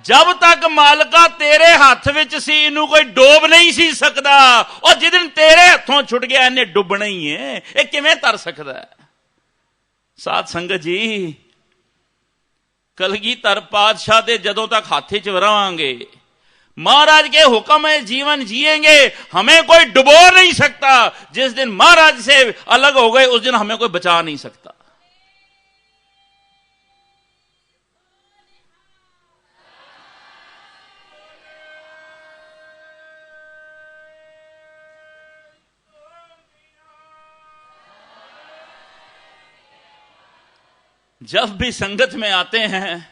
जब तक मालका तेरे हाथ विच सी इनू कोई डोब नहीं सी सकदा, और जिस दिन तेरे हथों छुट गया इन्हें डुबना ही है। ये किवें तर सकदा है? साध संगत जी, कलगीधर पातशाह दे जदों तक हाथ च रहांगे, महाराज के हुक्म में जीवन जिएंगे, हमें कोई डुबो नहीं सकता। जिस दिन महाराज से अलग हो गए उस दिन हमें कोई बचा नहीं सकता। जब भी संगत में आते हैं,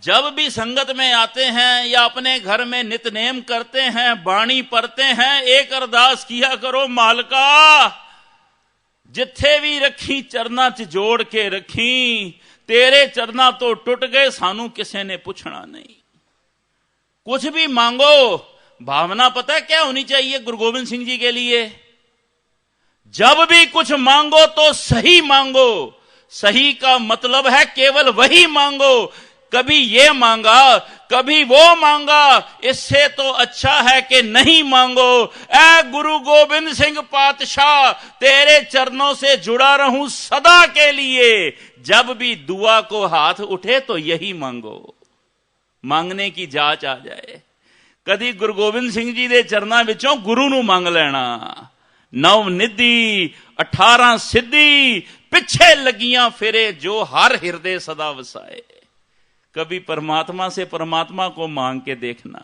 जब भी संगत में आते हैं या अपने घर में नितनेम करते हैं, बाणी पढ़ते हैं, एक अरदास किया करो, मालका जिथे भी रखी चरना च जोड़ के रखी, तेरे चरना तो टुट गए, सानू किसी ने पूछना नहीं। कुछ भी मांगो, भावना पता है क्या होनी चाहिए गुरु गोविंद सिंह जी के लिए? जब भी कुछ मांगो तो सही मांगो। सही का मतलब है केवल वही मांगो। कभी ये मांगा, कभी वो मांगा, इससे तो अच्छा है कि नहीं मांगो। ऐ गुरु गोविंद सिंह पातशाह, तेरे चरणों से जुड़ा रहूं सदा के लिए। जब भी दुआ को हाथ उठे तो यही मांगो, मांगने की जांच आ जाए। कभी गुरु गोविंद सिंह जी दे चरनां विचों गुरु नूं मंग लेना। 9 निधि 18 सिद्धि, पिछे लगियां फिरे जो हर हृदय सदा वसाए। कभी परमात्मा से परमात्मा को मांग के देखना।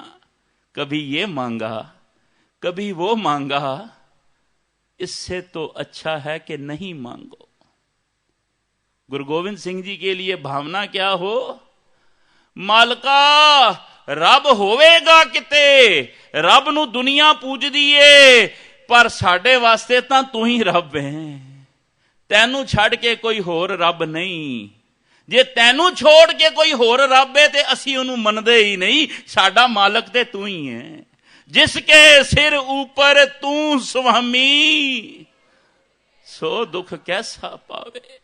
कभी ये मांगा, कभी वो मांगा, इससे तो अच्छा है कि नहीं मांगो। गुरु गोविंद सिंह जी के लिए भावना क्या हो? मालका रब होवेगा किते, रब नू दुनिया पूजदी है, पर साडे वास्ते तां तू ही रब है। तैनू छड़ के कोई होर रब नहीं। जे तैनू छोड़ के कोई होर रब है ते असी उन्हू मनदे ही नहीं। साडा मालक ते तू ही है। जिसके सिर ऊपर तू स्वामी, सो दुख कैसा पावे।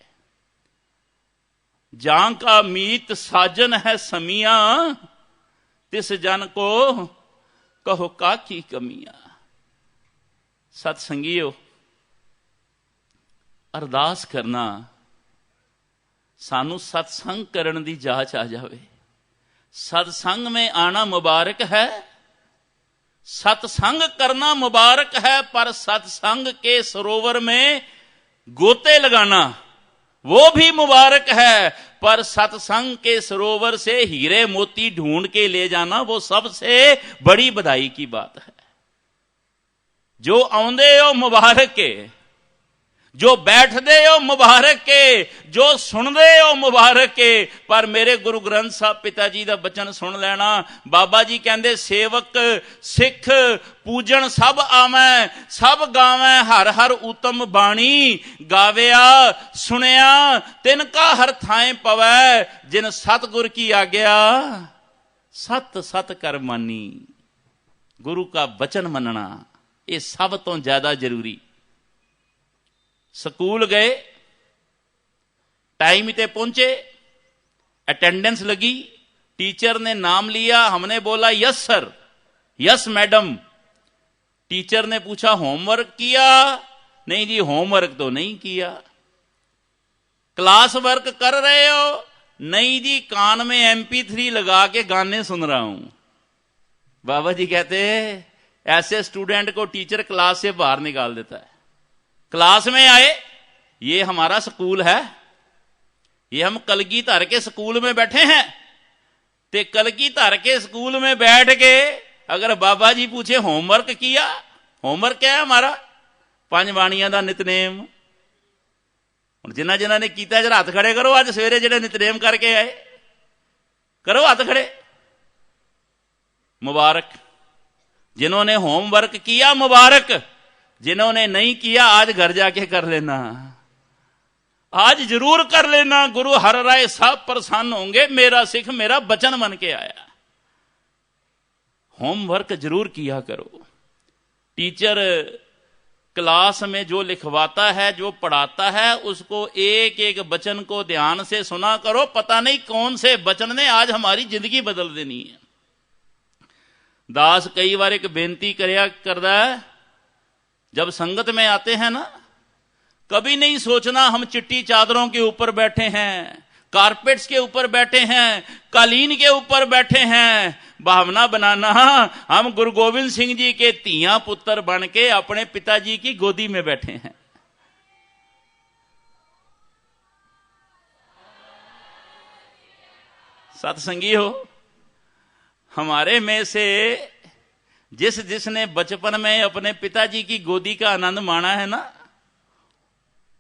जां का मीत साजन है समिया, तिस जन को कहो का की कमियां। सत्संगियो, अरदास करना, सानू सत्संग करन दी जाच आ जावे। सत्संग में आना मुबारक है, सत्संग करना मुबारक है, पर सत्संग के सरोवर में गोते लगाना वो भी मुबारक है। पर सत्संग के सरोवर से हीरे मोती ढूंढ के ले जाना वो सबसे बड़ी बधाई की बात है। जो आउंदे हो मुबारक के, जो बैठदे हो मुबारक के, जो सुनदे हो मुबारक के। पर मेरे गुरु ग्रंथ साहब पिता जी का बचन सुन लेना। बाबा जी कहते सेवक सिख पूजन सब आवे, सब गावे, हर हर उत्तम बाणी गाविया सुनिया, तिनका हर थाए पवै, जिन सतगुर की आज्ञा सत सत कर मानी। गुरु का वचन मनना ये सब तो ज्यादा जरूरी। स्कूल गए, टाइम पे पहुंचे, अटेंडेंस लगी, टीचर ने नाम लिया, हमने बोला yes sir, yes madam. Teacher ने पूछा होमवर्क किया? नहीं जी होमवर्क तो नहीं किया। क्लास वर्क कर रहे हो? नहीं जी कान में MP3 लगा के गाने सुन रहा हूं। बाबा जी कहते ऐसे स्टूडेंट को टीचर क्लास से बाहर निकाल देता है। क्लास में आए, ये हमारा स्कूल है, ये हम कलगीधर के स्कूल में बैठे हैं, ते कलगीधर के स्कूल में बैठ के अगर बाबा जी पूछे होमवर्क किया? होमवर्क क्या है हमारा? 5 बाणियां दा नितनेम। जिन्हां जिन्हां ने कीता जरा हाथ खड़े करो। अज सवेरे जिहड़े नितनेम करके आए, करो हाथ खड़े। मुबारक। जिन्होंने होमवर्क किया मुबारक, जिन्होंने नहीं किया आज घर जाके कर लेना, आज जरूर कर लेना। गुरु हर राय सब प्रसन्न होंगे, मेरा सिख मेरा वचन मन के आया। होमवर्क जरूर किया करो। टीचर क्लास में जो लिखवाता है, जो पढ़ाता है, उसको एक एक वचन को ध्यान से सुना करो। पता नहीं कौन से वचन ने आज हमारी जिंदगी बदल देनी है। दास कई बार एक बेनती करदा है, जब संगत में आते हैं ना, कभी नहीं सोचना हम चिट्टी चादरों के ऊपर बैठे हैं, कारपेट्स के ऊपर बैठे हैं, कालीन के ऊपर बैठे हैं। भावना बनाना हम गुरु गोविंद सिंह जी के तिया पुत्र बन के अपने पिताजी की गोदी में बैठे हैं। सत्संगी हो, हमारे में से जिसने बचपन में अपने पिताजी की गोदी का आनंद माना है ना,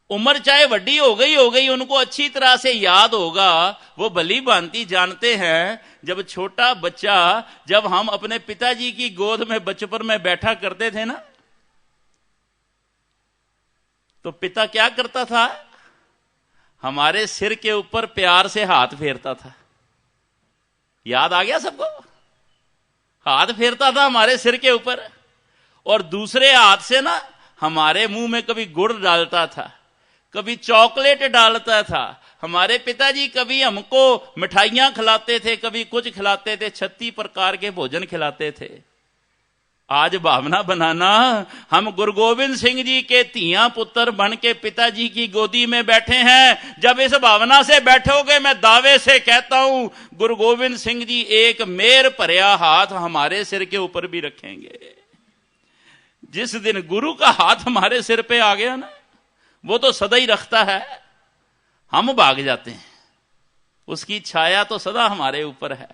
उम्र चाहे बड़ी हो गई, उनको अच्छी तरह से याद होगा। वो भली भांति जानते हैं, जब छोटा बच्चा, जब हम अपने पिताजी की गोद में बचपन में बैठा करते थे ना, तो पिता क्या करता था? हमारे सिर के ऊपर प्यार से हाथ फेरता था। याद आ गया सबको? हाथ फेरता था हमारे सिर के ऊपर, और दूसरे हाथ से ना हमारे मुंह में कभी गुड़ डालता था, कभी चॉकलेट डालता था। हमारे पिताजी कभी हमको मिठाइयां खिलाते थे, कभी कुछ खिलाते थे, 36 प्रकार के भोजन खिलाते थे। आज भावना बनाना हम गुरु गोविंद सिंह जी के तिया पुत्र बन के पिताजी की गोदी में बैठे हैं। जब इस भावना से बैठोगे, मैं दावे से कहता हूं, गुरु गोविंद सिंह जी एक मेर भरिया हाथ हमारे सिर के ऊपर भी रखेंगे। जिस दिन गुरु का हाथ हमारे सिर पे आ गया ना, वो तो सदा ही रखता है, हम भाग जाते हैं, उसकी छाया तो सदा हमारे ऊपर है।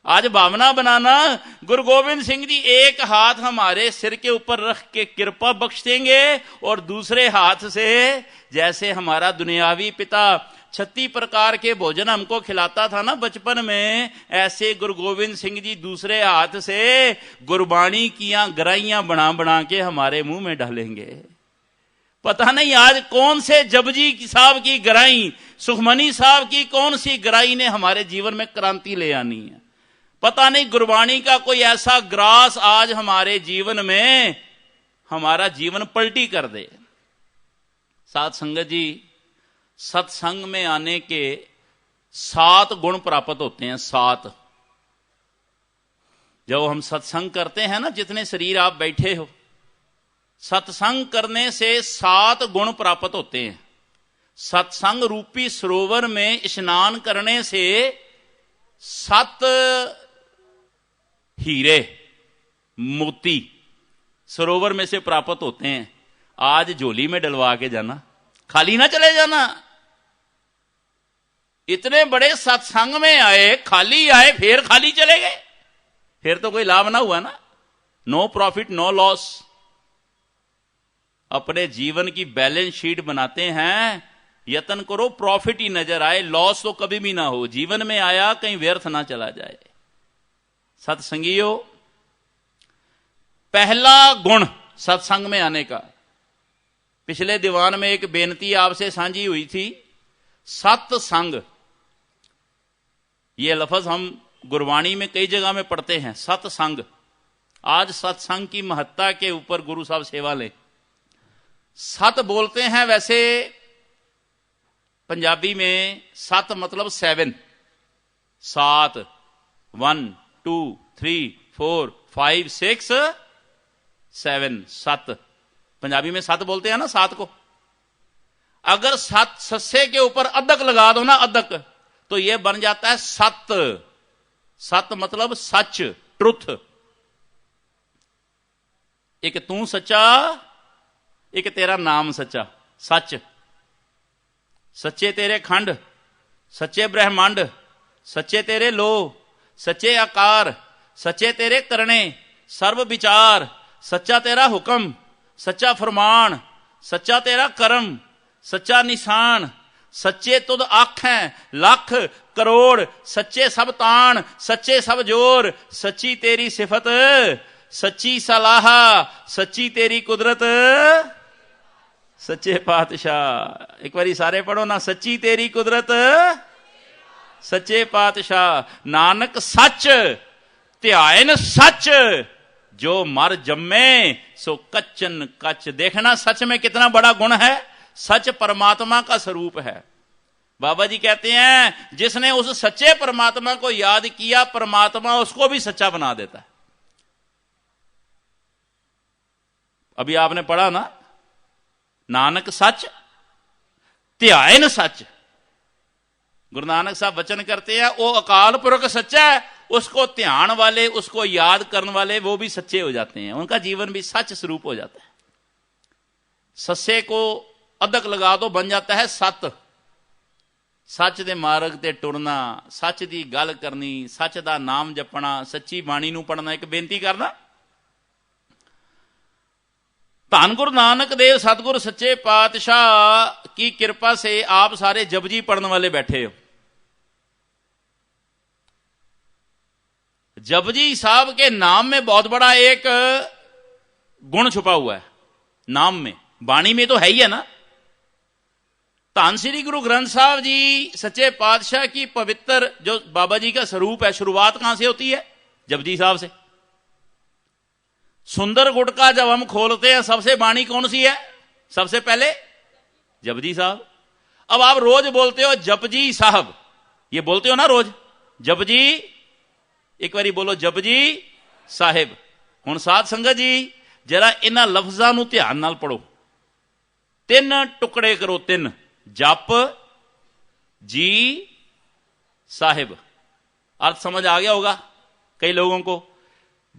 आज भावना बनाना, गुरु गोविंद सिंह जी एक हाथ हमारे सिर के ऊपर रख के कृपा बख्श देंगे, और दूसरे हाथ से जैसे हमारा दुनियावी पिता 36 प्रकार के भोजन हमको खिलाता था ना बचपन में, ऐसे गुरु गोविंद सिंह जी दूसरे हाथ से गुरबाणी किया गराइयां बना बना के हमारे मुंह में डालेंगे। पता नहीं आज कौन से जपजी साहब की गराई, सुखमनी साहब की कौन सी गराई ने हमारे जीवन में क्रांति ले आनी है। पता नहीं गुरबाणी का कोई ऐसा ग्रास आज हमारे जीवन में हमारा जीवन पलटी कर दे। साथ संगत जी, सत्संग में आने के 7 गुण प्राप्त होते हैं। 7 जब हम सत्संग करते हैं ना, जितने शरीर आप बैठे हो, सत्संग करने से 7 गुण प्राप्त होते हैं। सत्संग रूपी सरोवर में स्नान करने से 7 हीरे मोती सरोवर में से प्राप्त होते हैं। आज झोली में डलवा के जाना, खाली ना चले जाना। इतने बड़े सत्संग में आए, खाली आए, फिर खाली चले गए, फिर तो कोई लाभ ना हुआ ना। No profit no loss. अपने जीवन की बैलेंस शीट बनाते हैं, यत्न करो प्रॉफिट ही नजर आए, लॉस तो कभी भी ना हो। जीवन में आया कहीं व्यर्थ ना चला जाए। सत्संगियों, पहला गुण सत्संग में आने का, पिछले दीवान में एक बेनती आपसे साझी हुई थी, सत्संग। ये लफ्ज हम गुरबाणी में कई जगह में पढ़ते हैं, सत्संग। आज सत्संग की महत्ता के ऊपर गुरु साहब सेवा लें। सत बोलते हैं, वैसे पंजाबी में सत मतलब 7, 1 2 3 4 5 6 7, 7 पंजाबी में 7 बोलते हैं ना 7 को। अगर 7 सस्से के ऊपर अदक लगा दो ना, अदक, तो यह बन जाता है सत। सत मतलब सच, ट्रुथ। एक तू सच्चा, एक तेरा नाम सच्चा, सच। सच्चे तेरे खंड, सच्चे ब्रह्मांड, सच्चे तेरे लो, सच्चे आकार, सच्चे तेरे करने, सर्व विचार, सच्चा तेरा हुक्म, सच्चा फरमान, सच्चा तेरा कर्म, सच्चा निशान, सच्चे तुद आखें लाख करोड़, सच्चे सब तान, सच्चे सब जोर, सच्ची तेरी सिफत, सच्ची सलाह, सच्ची तेरी कुदरत, सच्चे पातशाह। एक बारी सारे पढ़ो ना, सच्ची तेरी कुदरत, सच्चे पातशाह। नानक सच ध्यान सच, जो मर जम्मे सो कच्चन कच। देखना सच में कितना बड़ा गुण है। सच परमात्मा का स्वरूप है। बाबा जी कहते हैं जिसने उस सच्चे परमात्मा को याद किया, परमात्मा उसको भी सच्चा बना देता है। अभी आपने पढ़ा ना, नानक सच ध्यान सच। गुरु नानक साहब वचन करते हैं वो अकाल पुरख सच्चा है, उसको ध्यान वाले, उसको याद करने वाले वो भी सच्चे हो जाते हैं, उनका जीवन भी सच स्वरूप हो जाता है। सस्से को अदक लगा दो बन जाता है सत। सच दे मार्ग ते टुरना, सच दी गल करनी, सच दा नाम जपना, सच्ची बाणी नूं पढ़ना। एक बेनती करना, धन गुरु नानक देव सतगुर सच्चे पातशाह की कृपा से आप सारे जपजी पढ़ने वाले बैठे हो। जपजी साहब के नाम में बहुत बड़ा एक गुण छुपा हुआ है। नाम में, बाणी में तो है ही है ना। धन श्री गुरु ग्रंथ साहब जी सच्चे पातशाह की पवित्र जो बाबा जी का स्वरूप है, शुरुआत कहां से होती है? जपजी साहब से। सुंदर गुटका जब हम खोलते हैं सबसे बाणी कौन सी है? सबसे पहले जपजी साहब। अब आप रोज बोलते हो जपजी साहब, ये बोलते हो ना रोज, जपजी। एक बारी बोलो जपजी साहिब। हुण साध संगत जी जरा इन्हां लफ्जां नूं ध्यान नाल पढ़ो। 3 टुकड़े करो, 3। जप जी साहिब। अर्थ समझ आ गया होगा कई लोगों को।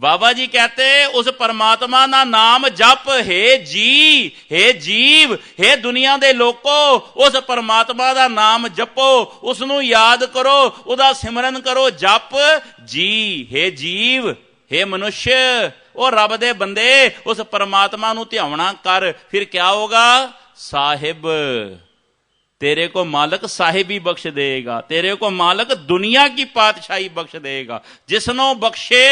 बाबा जी कहते उस परमात्मा का नाम जप। हे जी, हे जीव, हे दुनिया दे लोको, उस परमात्मा का नाम जपो, उसनू याद करो, उदा सिमरन करो। जप जी, हे जीव, हे मनुष्य, और रब दे बंदे उस परमात्मा नू ध्यावना कर। फिर क्या होगा? साहिब, तेरे को मालक साहिबी बख्श देगा, तेरे को मालक दुनिया की पातशाही बख्श देगा। जिसनो बख्शे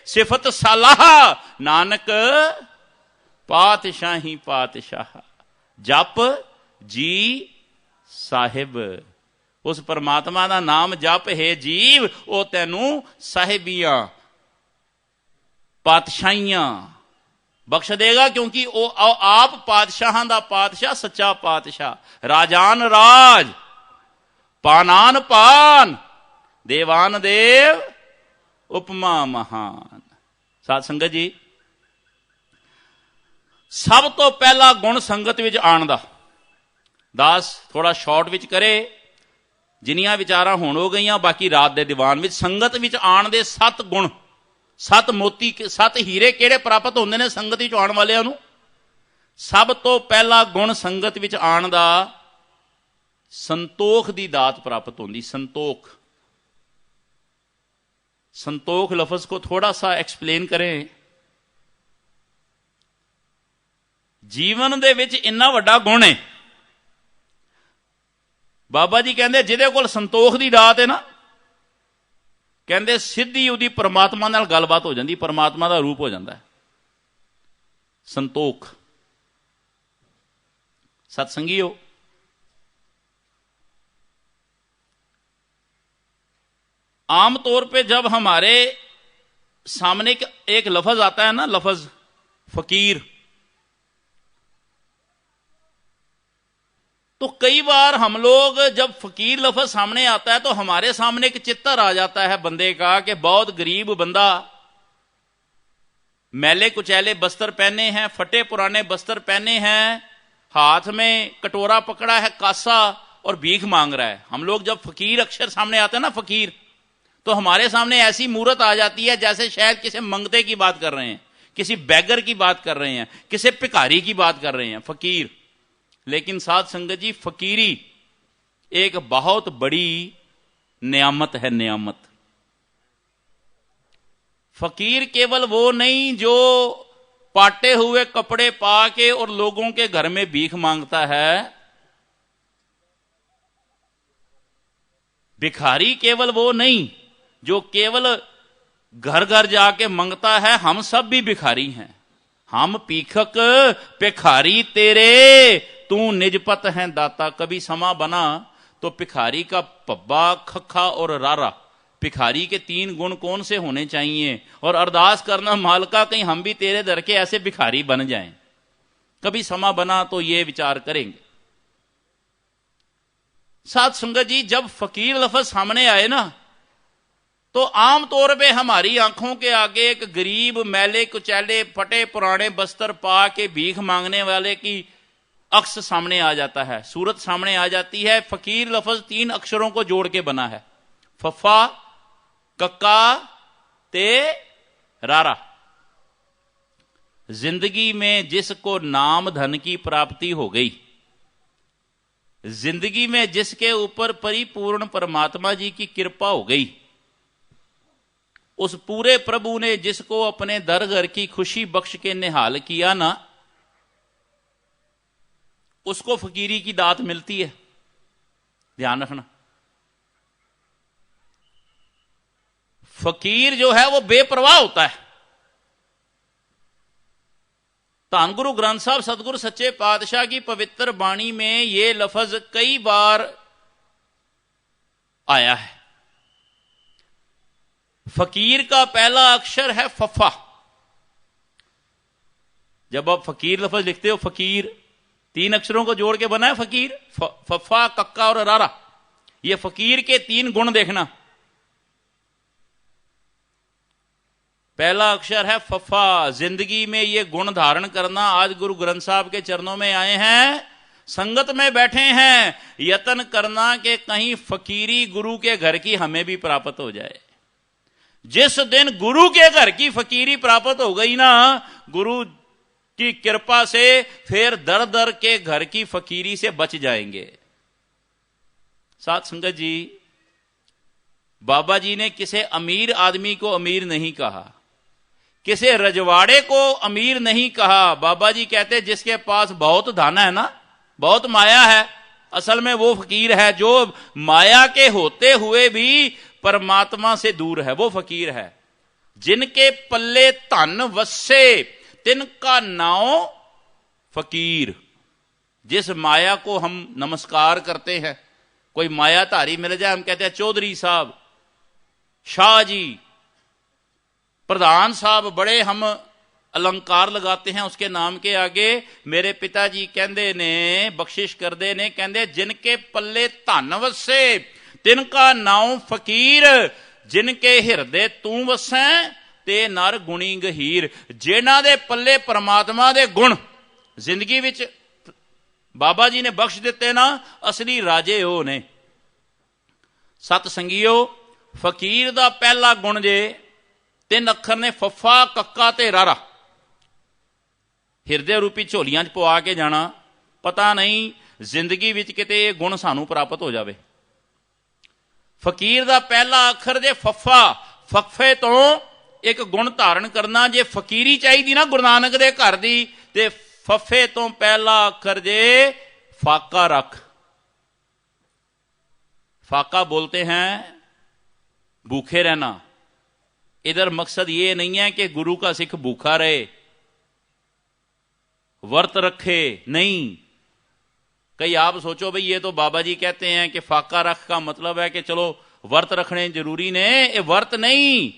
सिफत सलाह, नानक पातशाही पातशाह। जप जी साहिब, उस परमात्मा का नाम जप। हे जीव, वो तैनू साहिबियां पातशाहियां बख्श देगा, क्योंकि वो आप पातशाहां दा पातशाह, सच्चा पातशाह। राजान राज, पानान पान, देवान देव, उपमा महान। साध संगत जी, सब तो पहला गुण संगत विच आण दा। दास थोड़ा शॉर्ट विच करे, जिन्नियां विचारां हुण हो गईयां, बाकी रात दे दीवान विच संगत विच आण दे 7 गुण, 7 मोती, 7 हीरे किहड़े प्राप्त होंदे ने संगत विच आउण वालियां नूं? सब तो पहला गुण संगत विच आउण दा संतोख दी दात प्राप्त होंदी। संतोख, संतोख लफ्ज को थोड़ा सा एक्सप्लेन करें। जीवन दे विच इन्ना वड्डा गुण है। बाबा जी कहंदे जिहदे कोल संतोख दी दात है ना, कहंदे सीधी उहदी परमात्मा नाल गलबात हो जाती, परमात्मा का रूप हो जाता है। संतोख। सत्संगियो, आमतौर पे जब हमारे सामने एक लफ्ज आता है ना, लफ्ज फकीर, तो कई बार हम लोग जब फकीर लफ्ज सामने आता है तो हमारे सामने एक चित्र आ जाता है बंदे का कि बहुत गरीब बंदा, मैले कुचैले बस्तर पहने हैं, फटे पुराने बस्तर पहने हैं, हाथ में कटोरा पकड़ा है, कासा, और भीख मांग रहा है। हम लोग जब फकीर अक्षर सामने आते हैं ना, फकीर, तो हमारे सामने ऐसी मूर्त आ जाती है जैसे शायद किसी मंगते की बात कर रहे हैं, किसी बैगर की बात कर रहे हैं, किसी भिखारी की बात कर रहे हैं, फकीर। लेकिन साध संगत जी, फकीरी एक बहुत बड़ी नियामत है, नियामत। फकीर केवल वो नहीं जो पाटे हुए कपड़े पाके और लोगों के घर में भीख मांगता है। भिखारी केवल वो नहीं जो केवल घर घर जाके मांगता है। हम सब भी भिखारी हैं, हम पीखक भिखारी तेरे, तू निजपत है दाता। कभी समा बना तो भिखारी का पब्बा, खखा और रारा भिखारी के 3 गुण कौन से होने चाहिए, और अरदास करना मालका कहीं हम भी तेरे दर के ऐसे भिखारी बन जाएं। कभी समा बना तो ये विचार करेंगे। साथ संगत जी, जब फकीर लफ्ज सामने आए ना, तो आमतौर पे हमारी आंखों के आगे एक गरीब, मैले कुचैले, फटे पुराने बस्तर पा के भीख मांगने वाले की अक्स सामने आ जाता है, सूरत सामने आ जाती है। फकीर लफ्ज 3 अक्षरों को जोड़ के बना है, फफा, कक्का, ते, रारा। जिंदगी में जिसको नाम धन की प्राप्ति हो गई, जिंदगी में जिसके ऊपर परिपूर्ण परमात्मा जी की कृपा हो गई, उस पूरे प्रभु ने जिसको अपने दर घर की खुशी बख्श के निहाल किया ना, उसको फकीरी की दात मिलती है। ध्यान रखना, फकीर जो है वो बेपरवाह होता है। धन गुरु ग्रंथ साहब सतगुरु सच्चे पातशाह की पवित्र बाणी में यह लफ्ज कई बार आया है। फकीर का पहला अक्षर है फफा। जब आप फकीर लफ्ज लिखते हो, फकीर 3 अक्षरों को जोड़ के बना है फकीर, फफा, कक्का और रारा। ये फकीर के 3 गुण देखना। पहला अक्षर है फफा। जिंदगी में ये गुण धारण करना आज गुरु ग्रंथ साहब के चरणों में आए हैं, संगत में बैठे हैं, यत्न करना कि कहीं फकीरी गुरु के घर की हमें भी प्राप्त हो जाए। जिस दिन गुरु के घर की फकीरी प्राप्त हो गई ना, गुरु की कृपा से फिर दर दर के घर की फकीरी से बच जाएंगे। साथ संगत जी, बाबा जी ने किसी अमीर आदमी को अमीर नहीं कहा, किसी रजवाड़े को अमीर नहीं कहा। बाबा जी कहते जिसके पास बहुत धन है ना, बहुत माया है, असल में वो फकीर है। जो माया के होते हुए भी परमात्मा से दूर है, वो फकीर है। जिनके पल्ले धन वसे तिनका नाम फकीर। जिस माया को हम नमस्कार करते हैं, कोई मायाधारी मिल जाए, हम कहते हैं चौधरी साहब, शाह जी, प्रधान साहब, बड़े हम अलंकार लगाते हैं उसके नाम के आगे। मेरे पिताजी कहते ने, बख्शिश करते ने, कहते जिनके पल्ले धन वसे तिनका नाम फकीर, जिनके हिरदे तू वसै ते नर गुणी गहीर। जिन्हां दे पल्ले परमात्मा दे गुण जिंदगी विच बाबा जी ने बख्श दिते ना, असली राजे हो ने। सत संगियो, फकीर दा पहला गुण जे 3 अखर ने, फफा, कक्का ते रारा। हिरदे रूपी झोलियां च पवा के जाना, पता नहीं जिंदगी विच किते ये गुण सानू प्राप्त हो जावे। फकीर दा पहला अखर जे फफा, फफे तो एक गुण धारण करना। जे फकीरी चाहिदी ना गुरु नानक दे घर दी, ते फफे तो पहला अखर जे फाका रख। फाका बोलते हैं भूखे रहना। इधर मकसद ये नहीं है कि गुरु का सिख भूखा रहे, व्रत रखे, नहीं। कई आप सोचो भाई ये तो बाबा जी कहते हैं कि फाका रख का मतलब है कि चलो व्रत रखने जरूरी ने। ये व्रत नहीं,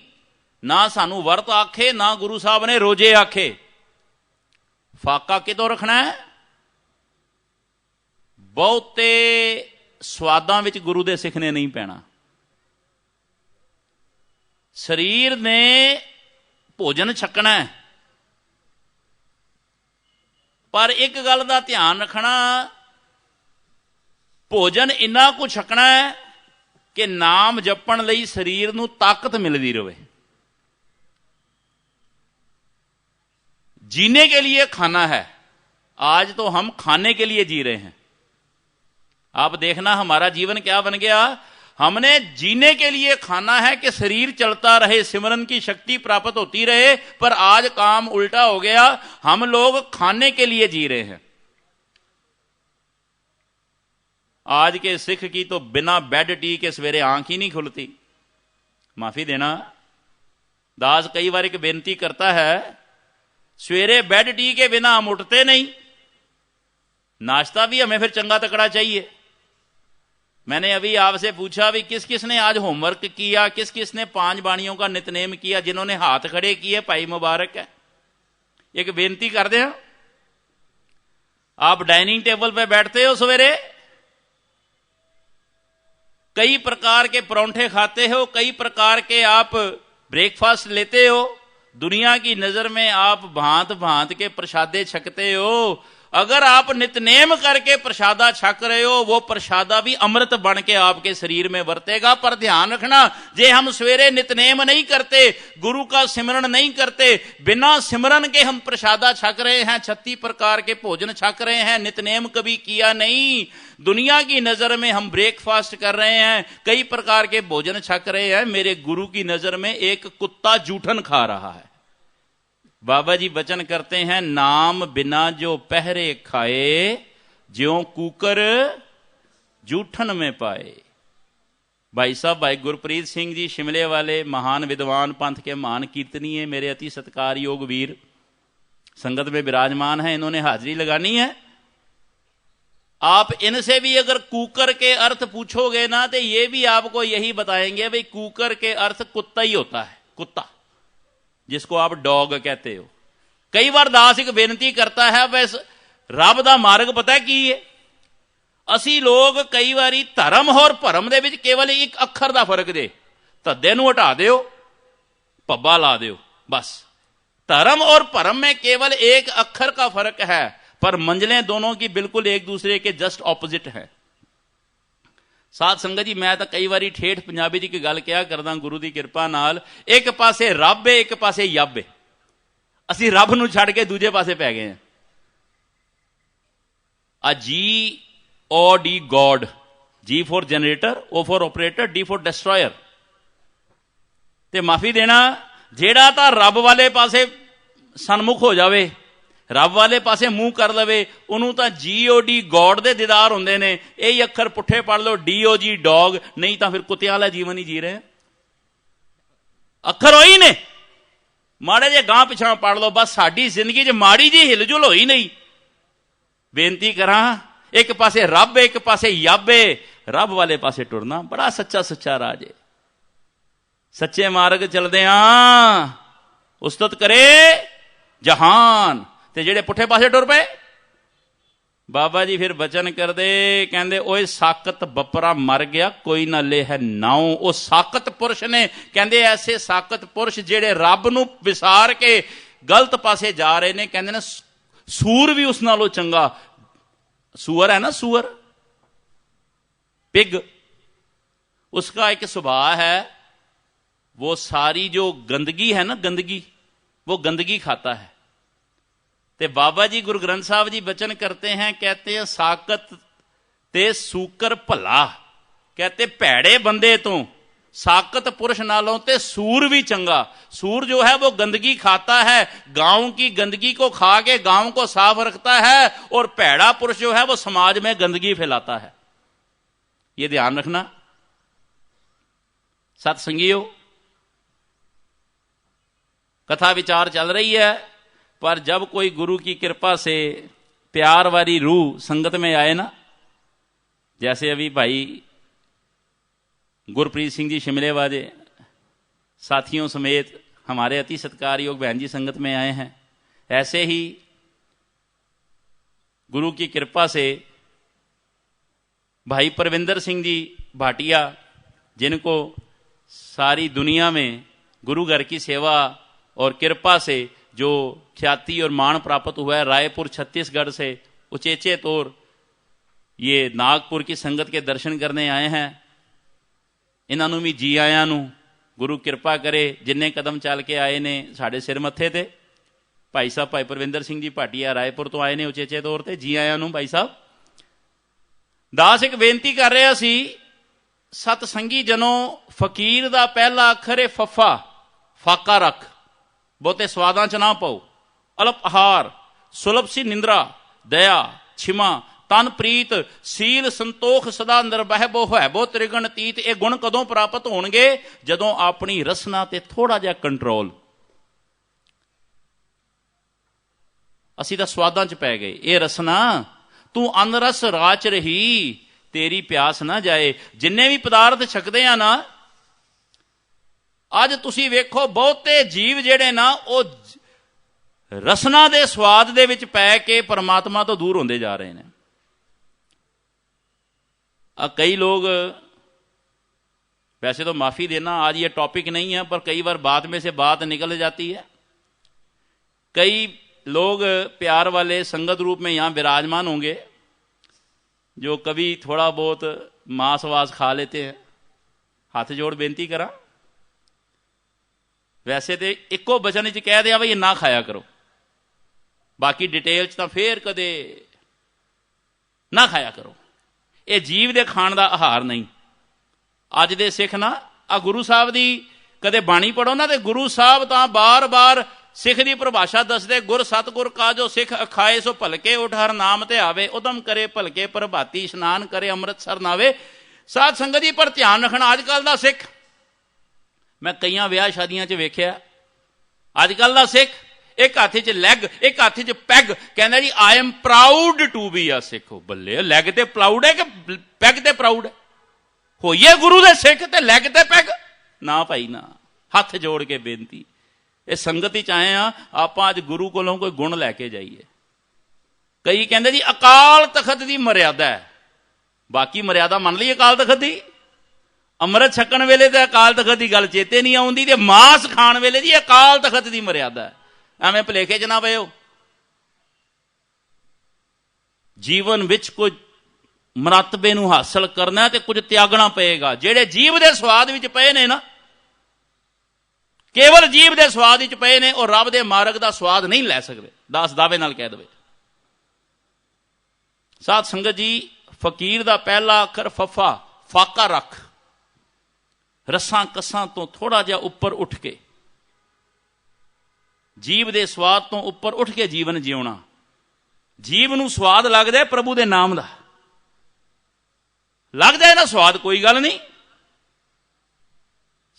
ना सानू व्रत आखे, ना गुरु साहब ने रोजे आखे। फाका कितों रखना है? बहुते स्वादां विच गुरु दे सिख ने नहीं पैना। शरीर ने भोजन छकना है, पर एक गल का ध्यान रखना, भोजन इन्ना को छकना है कि नाम जपण लई शरीर नूं ताकत मिलती रहे। जीने के लिए खाना है। आज तो हम खाने के लिए जी रहे हैं। आप देखना हमारा जीवन क्या बन गया। हमने जीने के लिए खाना है कि शरीर चलता रहे, सिमरन की शक्ति प्राप्त होती रहे, पर आज काम उल्टा हो गया। हम लोग खाने के लिए जी रहे हैं। आज के सिख की तो बिना बेड टी के सवेरे आंख ही नहीं खुलती। माफी देना, दास कई बार एक बेनती करता है, सवेरे बेड टी के बिना हम उठते नहीं। नाश्ता भी हमें फिर चंगा तकड़ा चाहिए। मैंने अभी आपसे पूछा भी किस किस ने आज होमवर्क किया, किस किस ने 5 बाणियों का नितनेम किया। जिन्होंने हाथ खड़े किए भाई मुबारक है। एक बेनती कर दें, आप डाइनिंग टेबल पे बैठते हो, सवेरे कई प्रकार के परोंठे खाते हो, कई प्रकार के आप ब्रेकफास्ट लेते हो, दुनिया की नजर में आप भांत भांत के प्रसादे छकते हो। अगर आप नितनेम करके प्रसादा छक रहे हो, वो प्रसादा भी अमृत बन के आपके शरीर में वर्तेगा। पर ध्यान रखना, जे हम सवेरे नितनेम नहीं करते, गुरु का सिमरन नहीं करते, बिना सिमरन के हम प्रसादा छक रहे हैं, 36 प्रकार के भोजन छक रहे हैं, नितनेम कभी किया नहीं, दुनिया की नजर में हम ब्रेकफास्ट कर रहे हैं, कई प्रकार के भोजन छक रहे हैं, मेरे गुरु की नजर में एक कुत्ता जूठन खा रहा है। बाबा जी वचन करते हैं, नाम बिना जो पहरे खाए, ज्यों कूकर जूठन में पाए। भाई साहब, भाई गुरप्रीत सिंह जी शिमले वाले महान विद्वान, पंथ के महान कीर्तनीय, मेरे अति सत्कार योग वीर संगत में विराजमान है, इन्होंने हाजिरी लगानी है। आप इनसे भी अगर कूकर के अर्थ पूछोगे ना, तो ये भी आपको यही बताएंगे भाई कूकर के अर्थ कुत्ता ही होता है, कुत्ता जिसको आप डॉग कहते हो। कई बार दास एक बेनती करता है, वैस रब दा मार्ग पता की है, असी लोग कई बारी धर्म और भरम दे विच केवल एक अखर दा फर्क दे, धद्दे नूं हटा दिओ, पब्बा ला दिओ, बस। धर्म और भरम में केवल एक अखर का फर्क है, पर मंजिलें दोनों की बिल्कुल एक दूसरे के जस्ट ऑपोजिट है। साध संगत जी, मैं तो कई बारी ठेठ पंजाबी दी गल क्या करदा, गुरु की कृपा नाल, एक पासे रब है, एक पासे यब है। असी रब नूं छड्ड के दूजे पासे पै गए हैं। आ GOD God, G for generator, O for operator, D for destroyer. ते माफी देना, जेड़ा तां रब वाले पासे सन्मुख हो जावे, रब वाले पासे मुंह कर लवे, उन्होंने तो GOD गॉड दे दीदार होंदे ने। यही अखर पुठे पढ़ लो, DOG डॉग, नहीं तो फिर कुत्तियां वाला जीवन ही जी रहे हैं। अखर होई ने, माड़े जे गांह पिछा पढ़ लो, बस साडी जिंदगी च माड़ी जी हिलजुल होई नहीं। बेनती करा, एक पासे रब, एक पासे याबे, रब वाले पासे टुरना बड़ा सच्चा सच्चा राज है। सच्चे मार्ग चलदे आ उस्तत करे जहान, ते जेड़े पुठे पासे टुर पे, बाबा जी फिर बचन कर दे, कहंदे ओए साकत बपरा मर गया कोई ना ले है नाउ। ओ साकत पुरुष ने, कहंदे ऐसे साकत पुरुष जेड़े रब नूं विसार के गलत पासे जा रहे ने, कहंदे ने सूर भी उस नालों चंगा। सूअर है ना, सूअर पिग, उसका एक स्वभाव है, वो सारी जो गंदगी है ना, गंदगी, वो गंदगी खाता है। ते बाबा जी गुरु ग्रंथ साहब जी वचन करते हैं, कहते हैं साकत ते सूकर भला, कहते भैड़े बंदे तो साकत पुरुष नालों ते सूर भी चंगा। सूर जो है वो गंदगी खाता है, गांव की गंदगी को खा के गांव को साफ रखता है, और भैड़ा पुरुष जो है वो समाज में गंदगी फैलाता है। ये ध्यान रखना सत्संगियों। कथा विचार चल रही है, पर जब कोई गुरु की कृपा से प्यार वाली रूह संगत में आए ना, जैसे अभी भाई गुरप्रीत सिंह जी शिमले वाले साथियों समेत हमारे अति सत्कार योग बहन जी संगत में आए हैं, ऐसे ही गुरु की कृपा से भाई परविंदर सिंह जी भाटिया, जिनको सारी दुनिया में गुरु घर की सेवा और कृपा से जो ख्याति और मान प्राप्त हुआ है, रायपुर छत्तीसगढ़ से उचेचे तौर ये नागपुर की संगत के दर्शन करने आए हैं। इन्होंने भी जी आया नू गुरु कृपा करे, जिन्ने कदम चल के आए ने साढ़े सिर मत्थे थे। भाई साहब भाई परविंदर सिंह जी भाटिया रायपुर तो आए ने उचेचे तौर पर, जी आया नू भाई साहब। दास एक बेनती कर रहा सी, सतसंगी जनों, फकीर दा पहला अखर है फफा, फाका रख, बहुते स्वादां च ना पाओ, अल्प आहार, सुलभ सी निंद्रा, दया, छिमा, तन प्रीत, सील, संतोख, सदा निर्भय बो है बो त्रिगण तीत। ये गुण कदों प्राप्त होणगे? जदों अपनी रसना ते थोड़ा जिहा कंट्रोल। असी तां स्वादां च पै गए। ये रसना तू अनरस राच रही, तेरी प्यास ना जाए। जिन्ने भी पदार्थ छकते हैं ना, अज तुसी वेखो बहुते जीव जेड़े ना वो रसना दे स्वाद दे विच पै के परमात्मा तो दूर होंदे जा रहे हैं। कई लोग, वैसे तो माफी देना आज ये टॉपिक नहीं है, पर कई बार बात में से बात निकल जाती है। कई लोग प्यार वाले संगत रूप में यहां विराजमान होंगे जो कभी थोड़ा बहुत मांस वास खा लेते हैं। हाथ जोड़ बेनती करा, वैसे तो इको बचन च कह दिया भाई ना खाया करो, बाकी डिटेल च फिर कदे ना खाया करो। ये जीव दे खाण दा आहार नहीं। अज दे सिख ना आ गुरु साहब दी कदे बाणी पढ़ो ना, तो गुरु साहब तो बार बार सिख दी परिभाषा दसदे, गुर सतगुर का जो सिख अखाए सो भलके उठ हर नाम ते आवे, उदम करे भलके प्रभाती इशनान करे अमृतसर नावे। साध संगत जी, पर ध्यान रखना अजकल दा सिख, मैं कई विआह शादियां च वेख्या, अजकल दा सिख एक हाथ च लैग एक हाथ च पैग, कहना जी I am proud to be a Sikh. बल्ले, लैग ते प्राउड है कि पैग ते प्राउड है? होइए गुरु दे सिख ते लैग ते पैग ना भाई ना। हथ जोड़ के बेनती, ये संगत ही चाहे आप अज गुरु कोलों कोई गुण लैके जाइए। कई कहते जी अकाल तखत की मर्यादा है, बाकी मर्यादा मन ली अकाल तखत की। अमृत छकण वेले तो अकाल तखत की गल चेते नहीं आउंदी, ते मांस खाण वेले जी अकाल तखत की मर्यादा है। एवें भुलेखे च ना पयो। जीवन विच कोई मरतबे नूं हासिल करना ते कुछ त्यागना पएगा। जेड़े जीव दे स्वाद विच पए ने ना, केवल जीव दे स्वाद विच पए ने, और रब दे मार्ग दा स्वाद नहीं लै सकदे। दास दावे नाल कह दवे। साध संगत जी, फकीर दा पहला अखर फफा, फाका रख। रसां कसां तो थोड़ा जिहा उपर उठ के, जीव दे स्वाद तो उपर उठ के जीवन जिउणा। जीव नूं स्वाद लगदा है प्रभु दे नाम दा, लगदा है ना स्वाद, कोई गल नहीं।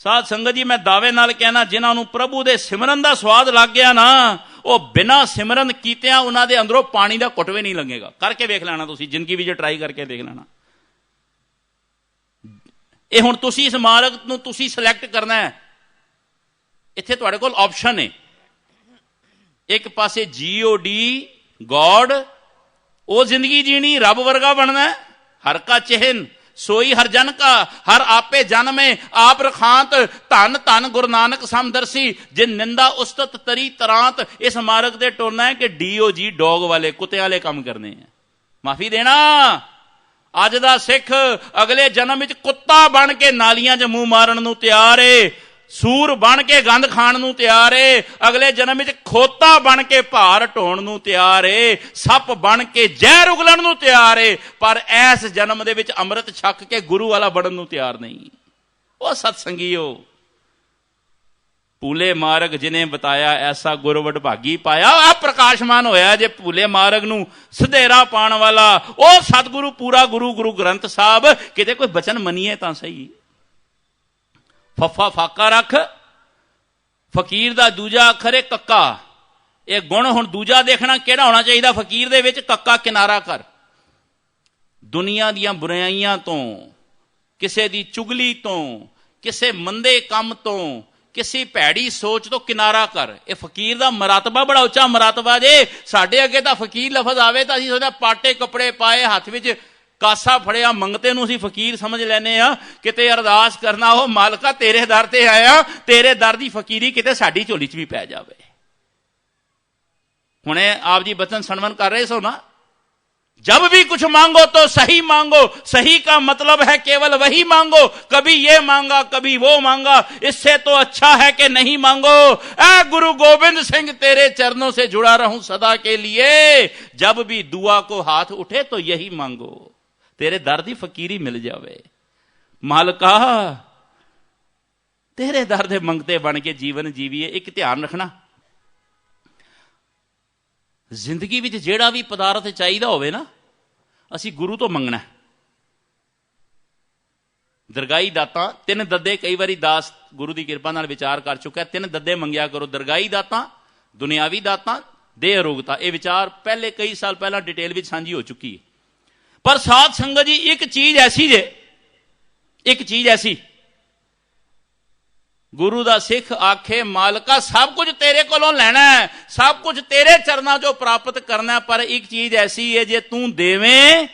साध संगत जी, मैं दावे नाल कहना, जिन्हां नूं प्रभु दे सिमरन दा स्वाद लग गया ना, वो बिना सिमरन कीतियां उन्हां दे अंदरों पानी दा घुट भी नहीं लगेगा। करके वेख लेना तुसीं, जिंदगी विच ट्राई करके देख लेना। ये हुण तुसीं इस मार्ग नूं तुसीं सिलैक्ट करना है। इत्थे तुहाडे कोल ऑप्शन है। एक पासे GOD गॉड, वो जिंदगी जीनी, रब वर्गा बनना है। हर का चिहन सोई हर जन का, हर आपे जन में आप रखांत, धन धन गुरु नानक समदर्शी, जिन निंदा उस्तत तरी तरांत। इस मार्ग से टुरना है कि DOG डॉग वाले, कुत्ते वाले काम करने हैं। माफी देना, अज दा सिख अगले जन्म विच कुत्ता बन के नालियां च मुंह मारन नूं तैयार है, सूर बन के गंद खाण नूं तैयार है, अगले जन्म विच खोता बन के भार ढोण नूं तैयार है, सप बन के जहर उगलण नूं तैयार है, पर ऐस जन्म दे विच अमृत छक के गुरु वाला बनन नूं तैयार नहीं। ओ सत्संगीओ, भूले मार्ग जिन्हें बताया ऐसा गुरु वडभागी पाया। आ प्रकाशमान होया जे भूले मार्ग नूं सधेरा पाण वाला, ओ सतगुरु पूरा गुरु गुरु ग्रंथ साहब। किते कोई बचन मनीए तां सही। फफा फाका रख, फकीर दा दूजा अखर है कक्का। ये गुण हुण दूजा देखना किहड़ा होना चाहिए फकीर दे विच, कक्का किनारा कर। दुनिया दीयां बुराइयां तो, किसे दी चुगली तो, किसे मंदे काम तो, किसी भैड़ी सोच तो किनारा कर। ये फकीर दा मरातबा बड़ा उच्चा मरातबा जे। साडे अगे तां फकीर लफज आवे तां असीं सोचदे पाटे कपड़े पाए, हत्थ विच कासा फड़िया, मंगते नूं असीं फकीर समझ लैने आ। किते अरदास करना हो, मालका तेरे दर ते आया, तेरे दर दी फकीरी किते साडी झोली च भी पै जावे। हुणे आप जी बचन सनमन कर रहे सो ना, जब भी कुछ मांगो तो सही मांगो। सही का मतलब है केवल वही मांगो, कभी ये मांगा कभी वो मांगा, इससे तो अच्छा है कि नहीं मांगो। ऐ गुरु गोविंद सिंह, तेरे चरणों से जुड़ा रहूं सदा के लिए। जब भी दुआ को हाथ उठे तो यही मांगो, तेरे दर दी फकीरी मिल जावे। मालका तेरे दर दे मंगते बन के जीवन जीविए। एक ध्यान रखना, जिंदगी विच जेड़ा भी पदार्थ चाहिदा होवे ना, असी गुरु तो मंगना। दरगाई दाता तीन दद्दे, कई बारी दास गुरु की कृपा नाल विचार कर चुका, तीन दद्दे मंगिया करो। दरगाई दाता, दुनियावी दाता, देह अरोगता। ये विचार पहले कई साल पहला डिटेल विच सांझी हो चुकी है। पर साध संगत जी एक चीज ऐसी जे, एक चीज ऐसी, गुरु दा सिख आखे मालका सब कुछ तेरे कोलों लेना है, सब कुछ तेरे चरना चों प्राप्त करना है, पर एक चीज ऐसी है जे तू देवें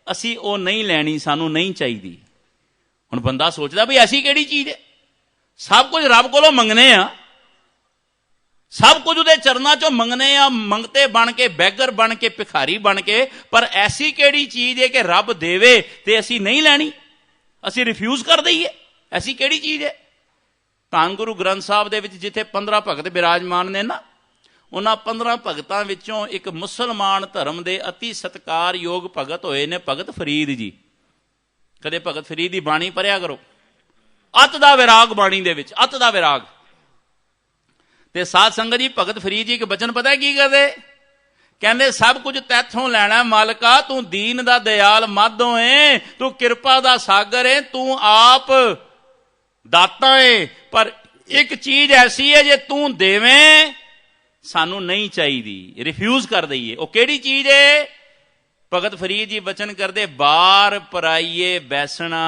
असी वो नहीं लैनी, सानू नहीं चाहिए। हुण बंदा सोचदा भी ऐसी केड़ी चीज है, सब कुछ रब कोलों मंगने आ, सब कुछ उहदे चरना चों मंगने आ, मंगते बन के, बैगर बन के, भिखारी बन के, पर ऐसी केड़ी चीज है कि रब देवे ते असी नहीं लैनी, असी रिफ्यूज कर दईए, ऐसी केड़ी चीज है। धन गुरु ग्रंथ साहब दे विच जिथे 15 भगत विराजमान ने ना, उन्हां 15 भगतां विचों एक मुसलमान धर्म दे अति सत्कारयोग भगत होए ने भगत फरीद जी। कदे भगत फरीद की बाणी पढ़िया करो, अत दा विराग बाणी दे विच, अत दा विराग। ते साध संगत जी भगत फरीद जी एक बचन पता है की करदे, कहंदे सब कुछ तैथों लैना मालका, तू दीन दा दयाल माधो है, तू कृपा दा सागर है, तू आप दाता है, पर एक चीज ऐसी है जे तू देवें सानू नहीं चाहिए, रिफ्यूज कर दईए। वो केड़ी चीज है? भगत फरीद जी वचन करदे, बार पराइए बैसना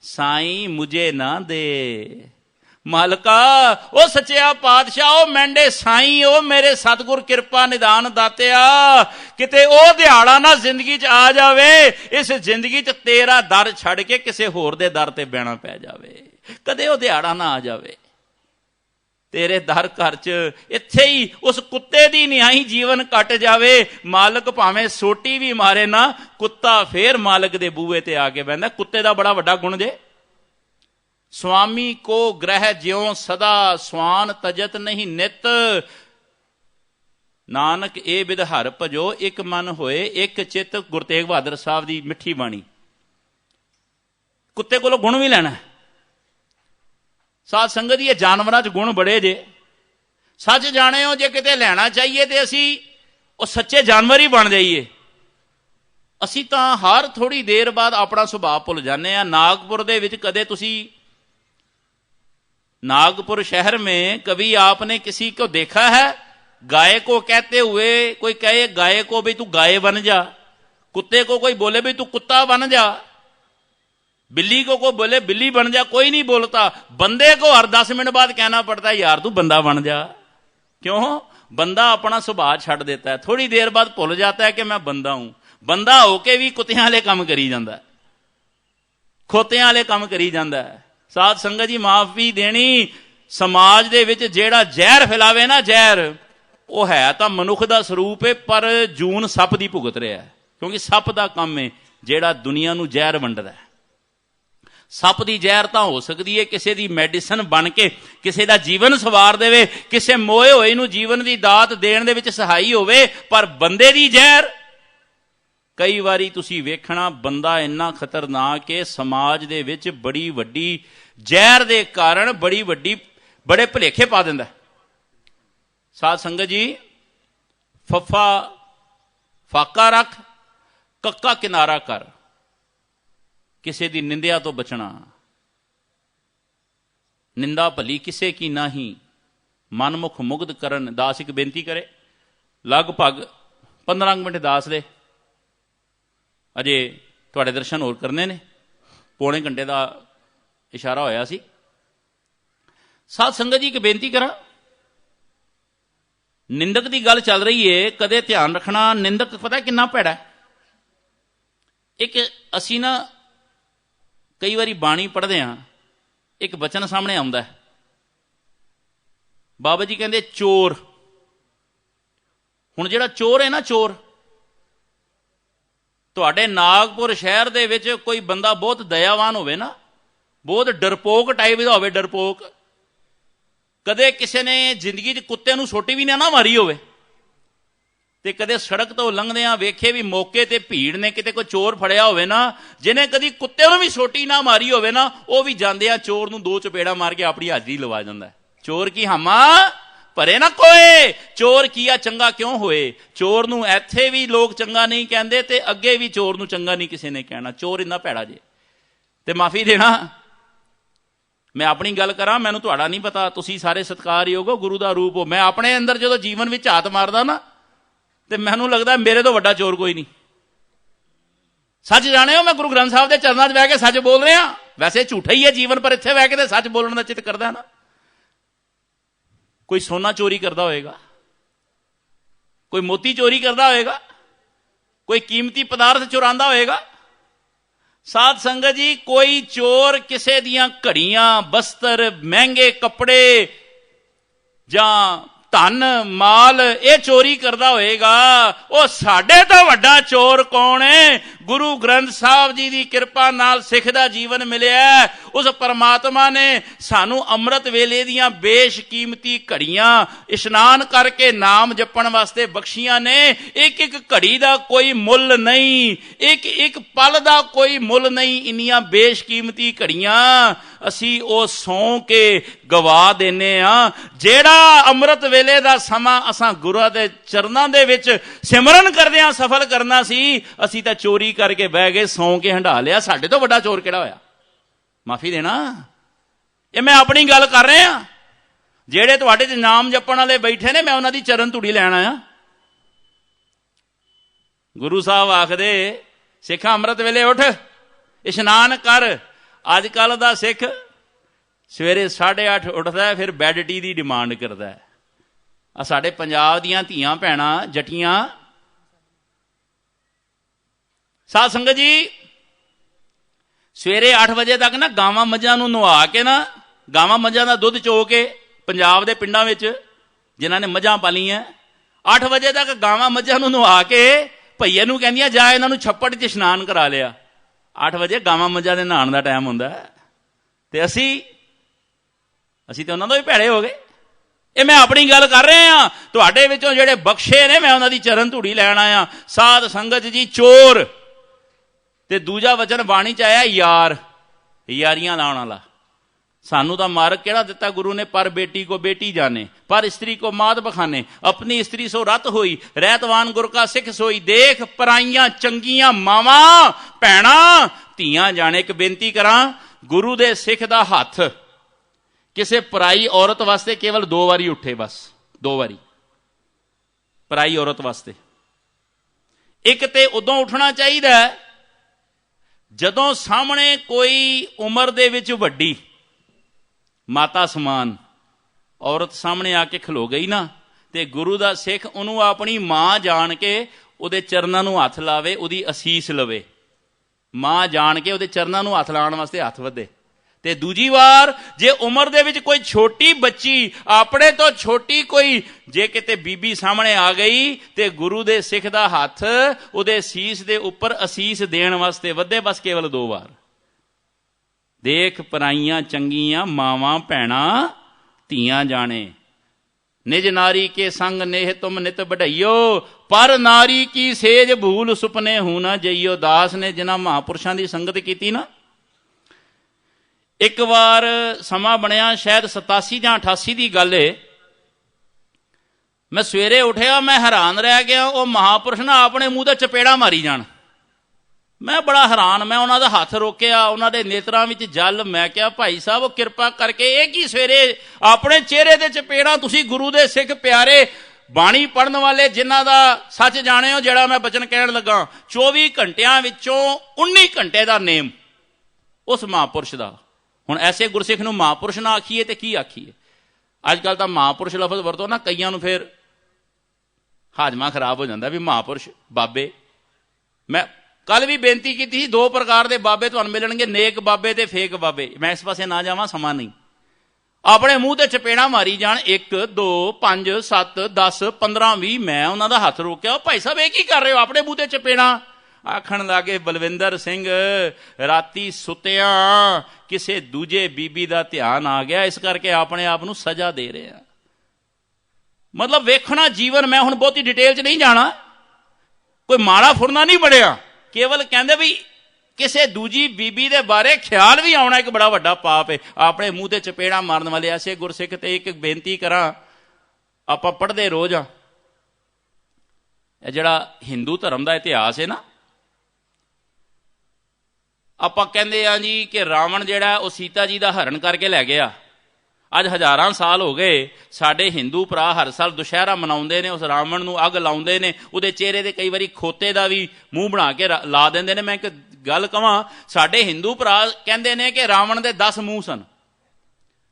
साईं मुझे ना दे। मालका ओ सच्चा पातशाह, ओ मैंडे साईं, ओ मेरे सतगुर कृपा निदान दातिया, किते ओ दिहाड़ा ना जिंदगी च आ जावे, इस जिंदगी च तेरा दर छड़ के किसे होर दे दर ते बहना पै जावे, कदे ओ दिहाड़ा ना आ जावे तेरे दर घर च, इत्थे ही उस कुत्ते दी निहाई जीवन कट जावे। मालक भावें सोटी भी मारे ना, कुत्ता फिर मालक दे बूहे ते आके बहंदा। कुत्ते दा बड़ा वड्डा गुण जे, स्वामी को ग्रह ज्यों सदा, स्वान तजत नहीं नित, नानक ए बिद हर भजो, एक मन होए एक चित। गुरु तेग बहादुर साहब दी मिठी बाणी। कुत्ते कोलों गुण भी लेना। साध संगत जी जानवरां च गुण बड़े जे, सच जाने हो जे किते लेना चाहिए तो असी वो सच्चे जानवर ही बन जाइए। असी तो हर थोड़ी देर बाद अपना सुभाव भुल जाने आ। नागपुर दे विच कदे तुसी, नागपुर शहर में कभी आपने किसी को देखा है गाय को कहते हुए? कोई कहे गाय को भी तू गाय बन जा, कुत्ते को कोई बोले भी तू कुत्ता बन जा, बिल्ली को कोई बोले बिल्ली बन जा, कोई नहीं बोलता। बंदे को हर 10 मिनट बाद कहना पड़ता है यार तू बंदा बन जा। क्यों? बंदा अपना स्वभाव छड़ देता है, थोड़ी देर बाद भुल जाता है कि मैं बंदा हूं। बंदा होके भी कुत्तियां वाले काम करी जाता है, खोतियां वाले काम करी जाता है। साध संगत जी माफी देनी, समाज दे विच जेड़ा जहर फैलावे ना, जहर वो है तो मनुख दा स्वरूप है, पर जून सप दी भुगत रहा है। क्योंकि सप दा काम है जेड़ा दुनिया नूं जहर वंडदा है। सप दी जहर तो हो सकती है किसी दी मैडिसन बन के किसी दा जीवन सवार देवे, किसी मोए होए नूं जीवन दी दात देण दे विच सहाई होवे, पर बंदे दी जहर कई वारी तुसी वेखना बंदा इन्ना खतरनाक है, समाज दे विच बड़ी वड्डी जहर दे कारण बड़े भुलेखे पा दिंदा। साध संगत जी फफा फाका रख, कक्का किनारा कर, किसी दी निंदिया तो बचना। निंदा भली किसे की नाही, मनमुख मुग्ध करन। दास एक बेनती करे, लगभग 15 मिनट दास दे, अजे तुहाडे दर्शन होर करने ने, पौने घंटे का इशारा होया सी। साध संगत जी एक बेनती करा, निंदक की गल चल रही है, कदे ध्यान रखना निंदक पता किन्ना भैड़ा है। एक असी ना कई बारी बाणी पढ़ते हैं, एक बचन सामने आउंदा है, बाबा जी कहते चोर। हुण जिहड़ा चोर है ना, चोर तुहाडे नागपुर शहर दे विच कोई बंदा बहुत दयावान होवे ना, बहुत डरपोक टाइप का होवे, डरपोक, कदे किसी ने जिंदगी च कुत्ते नूं सोटी भी ना मारी होवे, ते कदे सड़क तो लंघदियां वेखे भी मौके ते भीड़ ने किते कोई चोर फड़िया होवे ना, जिन्हें कदी कुत्ते नूं भी सोटी ना मारी होवे ना, वो भी जांदियां चोर नूं 2 चपेड़ा मार के अपनी हाजरी लवा जांदा है। चोर की हामा भरे ना कोई, चोर किया चंगा क्यों होए। चोर नूं इत्थे भी लोग चंगा नहीं कहंदे ते अगे भी चोर नूं चंगा नहीं किसी ने कहना। चोर इन्ना भैड़ा जे, ते माफी देना मैं अपनी गल करा, मैनूं तुहाडा नहीं पता, तुसीं सारे सत्कारयोग हो, गुरु दा रूप हो। मैं अपने अंदर जो जीवन विच हाथ मारदा ना, ते मैनूं लगदा मेरे तो वड्डा चोर कोई नहीं। सच जाने हो मैं गुरु ग्रंथ साहब के चरणों 'ਚ बह के सच बोल रहा। वैसे झूठा ही है जीवन, पर इत्थे बह के तो सच बोलने का चित करता ना। कोई सोना चोरी करता होएगा, कोई मोती चोरी करता होएगा, कोई कीमती पदार्थ चुरांदा होएगा। साध संगत जी, कोई चोर किसी दियां घड़ियां, बस्तर, महंगे कपड़े जां धन माल ये चोरी करता होएगा, वो साडे तो वड्डा चोर कौन है? गुरु ग्रंथ साहब जी की कृपा नाल सिख दा जीवन मिलिया। उस परमात्मा ने सानू अमृत वेले दियां बेशकीमती घड़ियां इशनान करके नाम जपण वास्ते बख्शियां ने। एक एक घड़ी दा कोई मुल नहीं, एक एक पल दा कोई मुल नहीं। इन्नियां बेशकीमती घड़ियां असी ओ सौ के गवा देने आ। जेड़ा अमृत वेले दा समा असां गुरुआ दे चरनां दे विच सिमरन करदिआं सफल करना सी, असी तां चोरी करके बह गए, सौ के हंडा लिया। साडे तो वड्डा चोर किहड़ा होया? माफी देना। ये मैं अपनी गल कर रहा। जेड़े तुहाडे च नाम जपण वाले बैठे ने, मैं उन्हां दी चरण धूड़ी लैण आया। गुरु साहब आखदे सिखा अमृत वेले उठ इशनान कर। अजकल दा सिख सवेरे 8:30 उठदा है, फिर बैड टी की डिमांड करता है। आ साडे पंजाब दियां धीआं भैणां जटियां। साध संगत जी, सवेरे 8 बजे तक ना गावां मੱਝਾਂ ਨੂੰ ਨਵਾ के ना, गावां मੱਝਾਂ ਦਾ ਦੁੱਧ ਚੋ के पंजाब के पिंडां विच जिन्हां ने मੱਝਾਂ पालीਆਂ 8 बजे तक गावां मੱਝਾਂ ਨੂੰ ਨਵਾ के ਭਈਏ ਨੂੰ ਕਹਿੰਦੀਆਂ ਜਾ ਇਹਨਾਂ ਨੂੰ ਛੱਪੜ 'ਚ ਇਸ਼ਨਾਨ ਕਰਾ ਲਿਆ। 8 ਵਜੇ ਗਾਵਾਂ ਮੱਝਾਂ ਦੇ ਨਹਾਉਣ ਦਾ ਟਾਈਮ ਹੁੰਦਾ ਤੇ ਅਸੀਂ ਤੇ ਉਹਨਾਂ ਤੋਂ ਵੀ ਭੈੜੇ ਹੋ ਗਏ। ਇਹ ਮੈਂ ਆਪਣੀ ਗੱਲ ਕਰ ਰਿਹਾ ਹਾਂ। ਤੁਹਾਡੇ ਵਿੱਚੋਂ ਜਿਹੜੇ ਬਖਸ਼ੇ ਨੇ ਮੈਂ ਉਹਨਾਂ ਦੀ ਚਰਨ ਧੂੜੀ ਲੈਣ ਆਇਆ। ਸਾਧ ਸੰਗਤ ਜੀ, ਚੋਰ ਤੇ ਦੂਜਾ ਵਚਨ ਬਾਣੀ 'ਚ ਆਇਆ ਯਾਰ, ਯਾਰੀਆਂ ਲਾਉਣ ਵਾਲਾ। सानू तो मार्ग केड़ा दिता गुरु ने? पर बेटी को बेटी जाने, पर स्त्री को मात बखाने, अपनी स्त्री सो रत होई, रहतवान गुर का सिख सोई। देख पराइयां चंगियां मावा भैणा धीआं जाने। एक बेनती करा, गुरु दे सिख दा हथ किसी पराई औरत वास्ते केवल 2 वारी उठे, बस 2 वारी पराई औरत वास्ते। एक ते उदों उठना चाहिए जदों सामने कोई उम्र दे विच वड्डी माता समान औरत सामने आके खलो गई ना, ते गुरु दा सिख उन्होंने अपनी मां जान के उहदे चरनां नूं हथ लावे, उहदी असीस लवे। मां जान के उहदे चरनां नूं हथ लाउण वास्ते हथ वधे। ते दूजी वार जे उम्र दे विच कोई छोटी बच्ची अपने तो छोटी कोई जे किते बीबी सामने आ गई ते गुरु दे सिख दा हथ उहदे सीस दे उपर असीस देण वास्ते वधे, बस केवल 2 वार। देख पराइयां चंगियां मावां भैणा धीआं जाने। निज नारी के संग नेह तुम नित बढ़ाइयो, पर नारी की सेज भूल सुपने हूं ना जइयो। दास ने जिन्हां महापुरुषां दी संगत कीती ना, एक बार समा बनया शायद 87 ਜਾਂ 88 की गल है। मैं सवेरे उठिया, मैं हैरान रह गया। वो महापुरुष ना अपने मूँह ते चपेड़ा मारी जान। मैं बड़ा हैरान, मैं उन्होंने हथ रोकिया, उन्होंने नेत्रां विच जल। मैं क्या भाई साहब कृपा करके ये की सवेरे अपने चेहरे ते चपेड़ा? तुसीं गुरु दे सिख प्यारे बाणी पढ़न वाले जिन्हां दा सच जाने हो, जिहड़ा मैं बचन कहण लगा, 24 घंटियां विचों 19 घंटे दा नेम उस महापुरुष दा। हुण ऐसे गुरसिख नूं महापुरुष ना आखीए ते की आखीए? अजकल तां महापुरुष लफज वरतो ना, कईयां नूं फिर हाजमा खराब हो जाता भी महापुरुष बाबे। मैं कल भी बेनती की थी, 2 प्रकार के बाबे तुहानूं मिलणगे, नेक बाबे ते फेक बाबे। मैं इस पासे ना जावां, समा नहीं। अपने मूँह ते चपेड़ा मारी जान, 1 2 5 7 10 15 20। मैं उन्हां दा हथ रोकिया, भाई साहब ये की कर रहे हो? अपने मूँह ते चपेड़ा। आखण लागे, बलविंदर सिंह राती सुत्तियां किसी दूजे बीबी का ध्यान आ गया, इस करके अपने आप नूं सजा दे रहे हैं। मतलब वेखना जीवन, मैं हुण बहुती डिटेल च नहीं जाना, कोई माड़ा फुरना नहीं बढ़िया। केवल कहते भी किसी दूजी बीबी के बारे ख्याल भी आना एक बड़ा वड्डा पाप है। अपने मूँह ते चपेड़ा मारन वाले ऐसे गुरसिख ते एक बेनती करा, आपां पढ़दे रोज आ, जिहड़ा हिंदू धर्म का इतिहास है ना, आपां कहंदे आ जी कि रावण जिहड़ा वो सीता जी का हरण करके लै गया। ਅੱਜ ਹਜ਼ਾਰਾਂ ਸਾਲ ਹੋ ਗਏ ਸਾਡੇ ਹਿੰਦੂ ਭਰਾ ਹਰ ਸਾਲ ਦੁਸ਼ਹਿਰਾ ਮਨਾਉਂਦੇ ਨੇ, ਉਸ ਰਾਵਣ ਨੂੰ ਅੱਗ ਲਾਉਂਦੇ ਨੇ, ਉਹਦੇ ਚਿਹਰੇ ਤੇ ਕਈ ਵਾਰੀ ਖੋਤੇ ਦਾ ਵੀ ਮੂੰਹ ਬਣਾ ਕੇ ਲਾ ਦਿੰਦੇ ਨੇ। ਮੈਂ ਇੱਕ ਗੱਲ ਕਹਾਂ, ਸਾਡੇ ਹਿੰਦੂ ਭਰਾ ਕਹਿੰਦੇ ਨੇ ਕਿ ਰਾਵਣ ਦੇ 10 ਮੂੰਹ ਸਨ।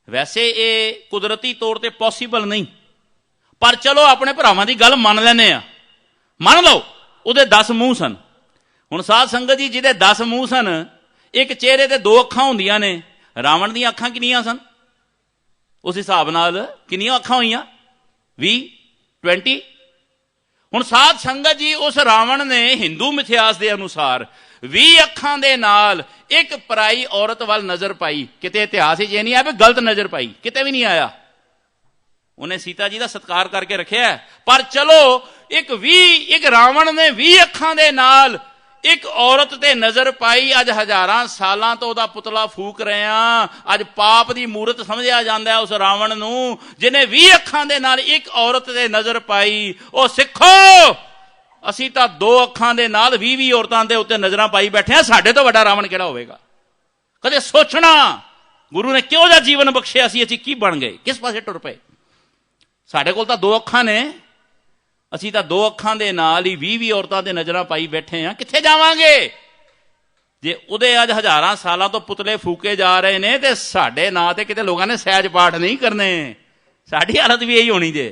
ਵੈਸੇ ਇਹ ਕੁਦਰਤੀ ਤੌਰ ਤੇ ਪੋਸੀਬਲ ਨਹੀਂ, ਪਰ ਚਲੋ ਆਪਣੇ ਭਰਾਵਾਂ ਦੀ ਗੱਲ ਮੰਨ ਲੈਂਦੇ ਆ, ਮੰਨ ਲਓ ਉਹਦੇ 10 ਮੂੰਹ ਸਨ। ਹੁਣ ਸਾਧ ਸੰਗਤ ਜੀ, ਜਿਹਦੇ 10 ਮੂੰਹ ਸਨ, ਇੱਕ ਚਿਹਰੇ ਤੇ 2 ਅੱਖਾਂ ਹੁੰਦੀਆਂ ਨੇ, ਰਾਵਣ ਦੀਆਂ ਅੱਖਾਂ ਕਿੰਨੀਆਂ ਸਨ? ਉਸ ਹਿਸਾਬ ਨਾਲ ਕਿੰਨੀਆਂ ਅੱਖਾਂ ਹੋਈਆਂ? 20, 20। ਹੁਣ ਸਾਧ ਸੰਗਤ ਜੀ, ਉਸ ਰਾਵਣ ਨੇ ਹਿੰਦੂ ਮਿਥਿਹਾਸ ਦੇ ਅਨੁਸਾਰ 20 ਅੱਖਾਂ ਦੇ ਨਾਲ ਇੱਕ ਪਰਾਈ ਔਰਤ ਵੱਲ ਨਜ਼ਰ ਪਾਈ। ਕਿਤੇ ਇਤਿਹਾਸ ਵਿੱਚ ਇਹ ਨਹੀਂ ਆਇਆ ਵੀ ਗਲਤ ਨਜ਼ਰ ਪਾਈ, ਕਿਤੇ ਵੀ ਨਹੀਂ ਆਇਆ। ਉਹਨੇ ਸੀਤਾ ਜੀ ਦਾ ਸਤਿਕਾਰ ਕਰਕੇ ਰੱਖਿਆ। ਪਰ ਚਲੋ ਇੱਕ ਰਾਵਣ ਨੇ 20 ਅੱਖਾਂ ਦੇ ਨਾਲ ਇੱਕ ਔਰਤ ਤੇ ਨਜ਼ਰ ਪਾਈ। ਅੱਜ ਹਜ਼ਾਰਾਂ ਸਾਲਾਂ ਤੋਂ ਉਹਦਾ ਪੁਤਲਾ ਫੂਕ ਰਹੇ ਆ। ਅੱਜ ਪਾਪ ਦੀ ਮੂਰਤ ਸਮਝਿਆ ਜਾਂਦਾ ਉਸ ਰਾਵਣ ਨੂੰ, ਜਿਹਨੇ 20 ਅੱਖਾਂ ਦੇ ਨਾਲ ਇੱਕ ਔਰਤ ਤੇ ਨਜ਼ਰ ਪਾਈ। ਉਹ ਸਿੱਖੋ, ਅਸੀਂ ਤਾਂ 2 ਅੱਖਾਂ ਦੇ ਨਾਲ 20 ਔਰਤਾਂ ਦੇ ਉੱਤੇ ਨਜ਼ਰਾਂ ਪਾਈ ਬੈਠੇ ਆ। ਸਾਡੇ ਤੋਂ ਵੱਡਾ ਰਾਵਣ ਕਿਹੜਾ ਹੋਵੇਗਾ? ਕਦੇ ਸੋਚਣਾ, ਗੁਰੂ ਨੇ ਕਿਹੋ ਜਿਹਾ ਜੀਵਨ ਬਖਸ਼ਿਆ ਸੀ, ਅਸੀਂ ਕੀ ਬਣ ਗਏ, ਕਿਸ ਪਾਸੇ ਟੁਰ ਪਏ। ਸਾਡੇ ਕੋਲ ਤਾਂ 2 ਅੱਖਾਂ ਨੇ, ਅਸੀਂ ਤਾਂ 2 ਅੱਖਾਂ ਦੇ ਨਾਲ ਹੀ 20 ਔਰਤਾਂ ਦੇ ਨਜ਼ਰਾਂ ਪਾਈ ਬੈਠੇ ਆ। ਕਿੱਥੇ ਜਾਵਾਂਗੇ? ਜੇ ਉਹਦੇ ਅੱਜ ਹਜ਼ਾਰਾਂ ਸਾਲਾਂ ਤੋਂ ਪੁਤਲੇ ਫੂਕੇ ਜਾ ਰਹੇ ਨੇ ਤੇ ਸਾਡੇ ਨਾਂ ਤੇ ਕਿਤੇ ਲੋਕਾਂ ਨੇ ਸਹਿਜ ਪਾਠ ਨਹੀਂ ਕਰਨੇ। ਸਾਡੀ ਹਾਲਤ ਵੀ ਇਹੀ ਹੋਣੀ ਜੇ।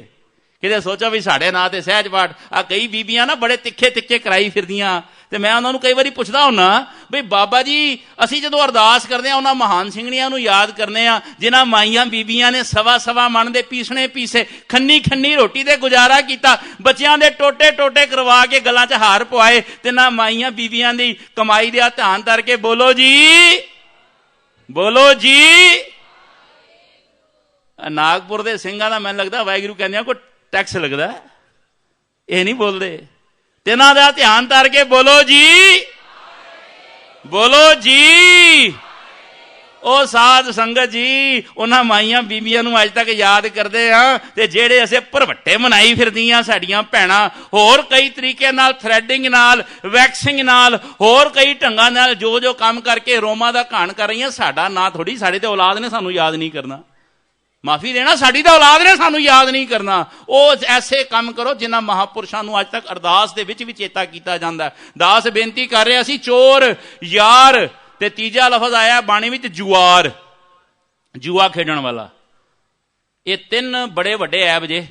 ਕਿਤੇ ਸੋਚੋ ਵੀ ਸਾਡੇ ਨਾਂ ਤੇ ਸਹਿਜ ਪਾਠ। ਆ ਕਈ ਬੀਬੀਆਂ ਨਾ ਬੜੇ ਤਿੱਖੇ ਕਰਾਈ ਫਿਰਦੀਆਂ, ਤੇ ਮੈਂ ਉਹਨਾਂ ਨੂੰ ਕਈ ਵਾਰੀ ਪੁੱਛਦਾ ਹੁੰਨਾ ਬਈ ਬਾਬਾ ਜੀ, ਅਸੀਂ ਜਦੋਂ ਅਰਦਾਸ ਕਰਦੇ ਆ ਉਹਨਾਂ ਮਹਾਨ ਸਿੰਘਣੀਆਂ ਨੂੰ ਯਾਦ ਕਰਨੇ ਆ, ਜਿਨ੍ਹਾਂ ਮਾਈਆਂ ਬੀਬੀਆਂ ਨੇ ਸਵਾ ਮਣ ਦੇ ਪੀਸੇ ਖੰਨੀ ਰੋਟੀ ਤੇ ਗੁਜ਼ਾਰਾ ਕੀਤਾ, ਬੱਚਿਆਂ ਦੇ ਟੋਟੇ ਕਰਵਾ ਕੇ ਗਲਾਂ 'ਚ ਹਾਰ ਪਵਾਏ, ਤੇ ਨਾ ਮਾਈਆਂ ਬੀਬੀਆਂ ਦੀ ਕਮਾਈ ਦਾ ਧਿਆਨ ਕਰਕੇ ਬੋਲੋ ਜੀ, ਬੋਲੋ ਜੀ। ਨਾਗਪੁਰ ਦੇ ਸਿੰਘਾਂ ਦਾ ਮੈਨੂੰ ਲੱਗਦਾ ਵਾਹਿਗੁਰੂ ਕਹਿੰਦੇ ਆ ਕੋਈ ਟੈਕਸ ਲੱਗਦਾ, ਇਹ ਨਹੀਂ ਬੋਲਦੇ। ਤੇ ਇਹਨਾਂ ਦਾ ਧਿਆਨ ਧਰ ਕੇ ਬੋਲੋ ਜੀ, ਬੋਲੋ ਜੀ। ਉਹ ਸਾਧ ਸੰਗਤ ਜੀ, ਉਹਨਾਂ ਮਾਈਆਂ ਬੀਬੀਆਂ ਨੂੰ ਅੱਜ ਤੱਕ ਯਾਦ ਕਰਦੇ ਆ। ਤੇ ਜਿਹੜੇ ਅਸੀਂ ਭਰਵੱਟੇ ਮਨਾਈ ਫਿਰਦੀਆਂ ਸਾਡੀਆਂ ਭੈਣਾਂ, ਹੋਰ ਕਈ ਤਰੀਕੇ ਨਾਲ, ਥਰੈਡਿੰਗ ਨਾਲ, ਵੈਕਸਿੰਗ ਨਾਲ, ਹੋਰ ਕਈ ਢੰਗਾਂ ਨਾਲ ਜੋ ਕੰਮ ਕਰਕੇ ਰੋਮਾਂ ਦਾ ਘਾਣ ਕਰ ਰਹੀਆਂ, ਸਾਡਾ ਨਾਂ ਥੋੜੀ, ਸਾਡੇ ਤੇ ਔਲਾਦ ਨੇ ਸਾਨੂੰ ਯਾਦ ਨਹੀਂ ਕਰਨਾ। ਮਾਫੀ ਦੇਣਾ, ਸਾਡੀ ਤਾਂ ਔਲਾਦ ਨੇ ਸਾਨੂੰ ਯਾਦ ਨਹੀਂ ਕਰਨਾ। ਉਹ ਐਸੇ ਕੰਮ ਕਰੋ ਜਿਨ੍ਹਾਂ ਮਹਾਂਪੁਰਸ਼ਾਂ ਨੂੰ ਅੱਜ ਤੱਕ ਅਰਦਾਸ ਦੇ ਵਿੱਚ ਵੀ ਚੇਤਾ ਕੀਤਾ ਜਾਂਦਾ। ਦਾਸ ਬੇਨਤੀ ਕਰ ਰਿਹਾ ਸੀ, ਚੋਰ, ਯਾਰ, ਤੇ ਤੀਜਾ ਲਫ਼ਜ਼ ਆਇਆ ਬਾਣੀ ਵਿੱਚ ਜੂਆਰ, ਜੂਆ ਖੇਡਣ ਵਾਲਾ। ਇਹ 3 ਬੜੇ ਵੱਡੇ ਐਬ ਜੇ।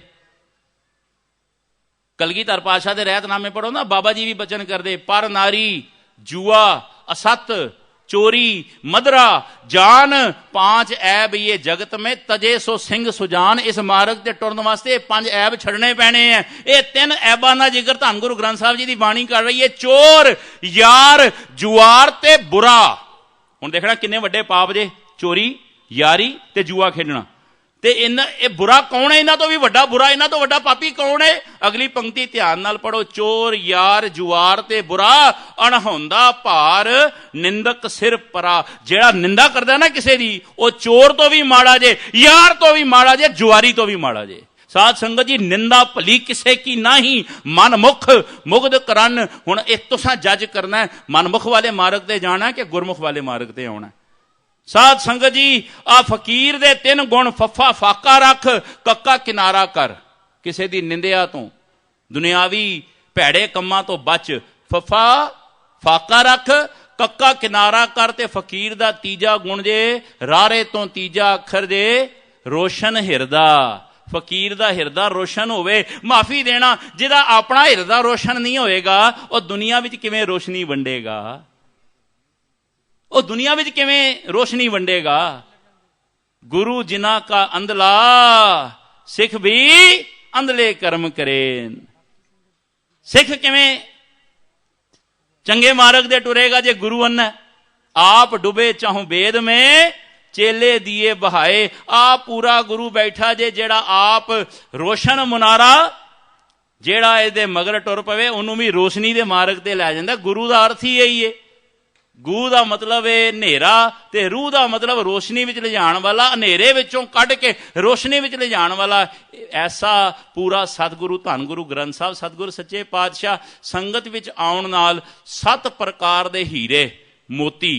ਕਲਗੀਧਰ ਪਾਤਸ਼ਾਹ ਦੇ ਰਹਿਤਨਾਮੇ ਪੜੋ ਨਾ, ਬਾਬਾ ਜੀ ਵੀ ਬਚਨ ਕਰਦੇ, ਪਰ ਨਾਰੀ, ਜੂਆ, असत, चोरी, मदरा, जान, 5 ऐब ये जगत में तजे सो सिंह सुजान। इस मार्ग ते टुरन वास्ते 5 ऐब छड़ने पैने हैं। ये 3 ऐबां दा जिक्र धन गुरु ग्रंथ साहब जी की बाणी कर रही है। चोर, यार, जुआर ते बुरा। हुण देखना किन्ने वड्डे पाप जे, चोरी, यारी ते जुआ खेडना। ते ये बुरा कौन है? इन्हां तो भी वड्डा बुरा, इन्हां तो वड्डा पापी कौन है? अगली पंक्ति ध्यान नाल पढ़ो। चोर, यार, जुआर ते बुरा, अणहोंदा भार, निंदक सिर परा। जेड़ा निंदा करदा ना किसे दी, वो चोर तो भी माड़ा जे, यार तो भी माड़ा जे, जुआरी तो भी माड़ा जे। साध संगत जी, निंदा भली किसे की नहीं, मन मुख मुग्ध करन। हुण इह तुसां जज करना है, मनमुख वाले मार्ग ते जाना कि गुरमुख वाले मार्ग ते आउणा। साध संगत जी, आ फकीर दे 3 गुण, फफा फाका रख, कक्का किनारा कर। किसे दी निंदिया तो, दुनियावी भैड़े कम्मां तो बच। फफा फाका रख, कक्का किनारा कर। ते फकीर दा तीजा गुण जे, रारे तो तीजा अखर जे, रोशन हिरदा। फकीर दा हिरदा रोशन होवे। माफी देना, जिहदा अपना हिरदा रोशन नहीं होएगा, वो दुनिया विच किवें रोशनी वंडेगा? वो दुनिया विच किवें रोशनी वंडेगा? गुरु जिना का अंधला, सिख भी अंधले कर्म करे। सिख किवें चंगे मार्ग दे टुरेगा जे गुरु अन्ना? आप डुबे चाहो वेद में, चेले दिए बहाए। आप पूरा गुरु बैठा जे, जेड़ा आप रोशन मुनारा, जेड़ा इहदे मगर टुर पवे उन्होंने भी रोशनी दे मार्ग ते लै जांदा। गुरु दा अर्थ ही यही है। गू का मतलब है नेरा, ते रूह का मतलब रोशनी विच ले जाण वाला, हनेरे विचों कढ के रोशनी विच ले जाण वाला। ऐसा पूरा सतगुरु धन गुरु ग्रंथ साहब सतगुरु सच्चे पातशाह संगत विच आउण नाल 7 प्रकार दे हीरे मोती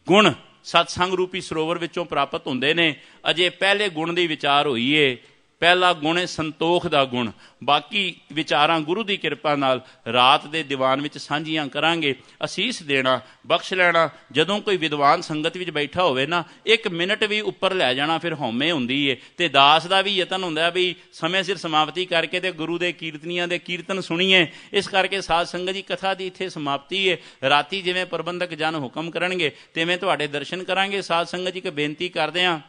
गुण ਸਤਸੰਗ ਰੂਪੀ ਸਰੋਵਰ ਵਿੱਚੋਂ ਪ੍ਰਾਪਤ ਹੁੰਦੇ ਨੇ। ਅਜੇ ਪਹਿਲੇ ਗੁਣ ਦੀ ਵਿਚਾਰ ਹੋਈ ਏ। ਪਹਿਲਾ ਗੁਣ ਹੈ ਸੰਤੋਖ ਦਾ ਗੁਣ। ਬਾਕੀ ਵਿਚਾਰਾਂ ਗੁਰੂ ਦੀ ਕਿਰਪਾ ਨਾਲ ਰਾਤ ਦੇ ਦੀਵਾਨ ਵਿੱਚ ਸਾਂਝੀਆਂ ਕਰਾਂਗੇ। ਅਸੀਸ ਦੇਣਾ, ਬਖਸ਼ ਲੈਣਾ। ਜਦੋਂ ਕੋਈ ਵਿਦਵਾਨ ਸੰਗਤ ਵਿੱਚ ਬੈਠਾ ਹੋਵੇ ਨਾ, 1 ਮਿੰਟ ਵੀ ਉੱਪਰ ਲੈ ਜਾਣਾ ਫਿਰ ਹਉਮੈ ਹੁੰਦੀ ਏ। ਤੇ ਦਾਸ ਦਾ ਵੀ ਯਤਨ ਹੁੰਦਾ ਵੀ ਸਮੇਂ ਸਿਰ ਸਮਾਪਤੀ ਕਰਕੇ ਤੇ ਗੁਰੂ ਦੇ ਕੀਰਤਨੀਆਂ ਦੇ ਕੀਰਤਨ ਸੁਣੀਏ। ਇਸ ਕਰਕੇ ਸਾਧ ਸੰਗਤ ਜੀ ਕਥਾ ਦੀ ਇੱਥੇ ਸਮਾਪਤੀ ਏ। ਰਾਤੀ ਜਿਵੇਂ ਪ੍ਰਬੰਧਕ ਜਨ ਹੁਕਮ ਕਰਨਗੇ ਤਿਵੇਂ ਤੁਹਾਡੇ ਦਰਸ਼ਨ ਕਰਾਂਗੇ। ਸਾਧ ਸੰਗਤ ਜੀ ਇੱਕ ਬੇਨਤੀ ਕਰਦੇ ਹਾਂ,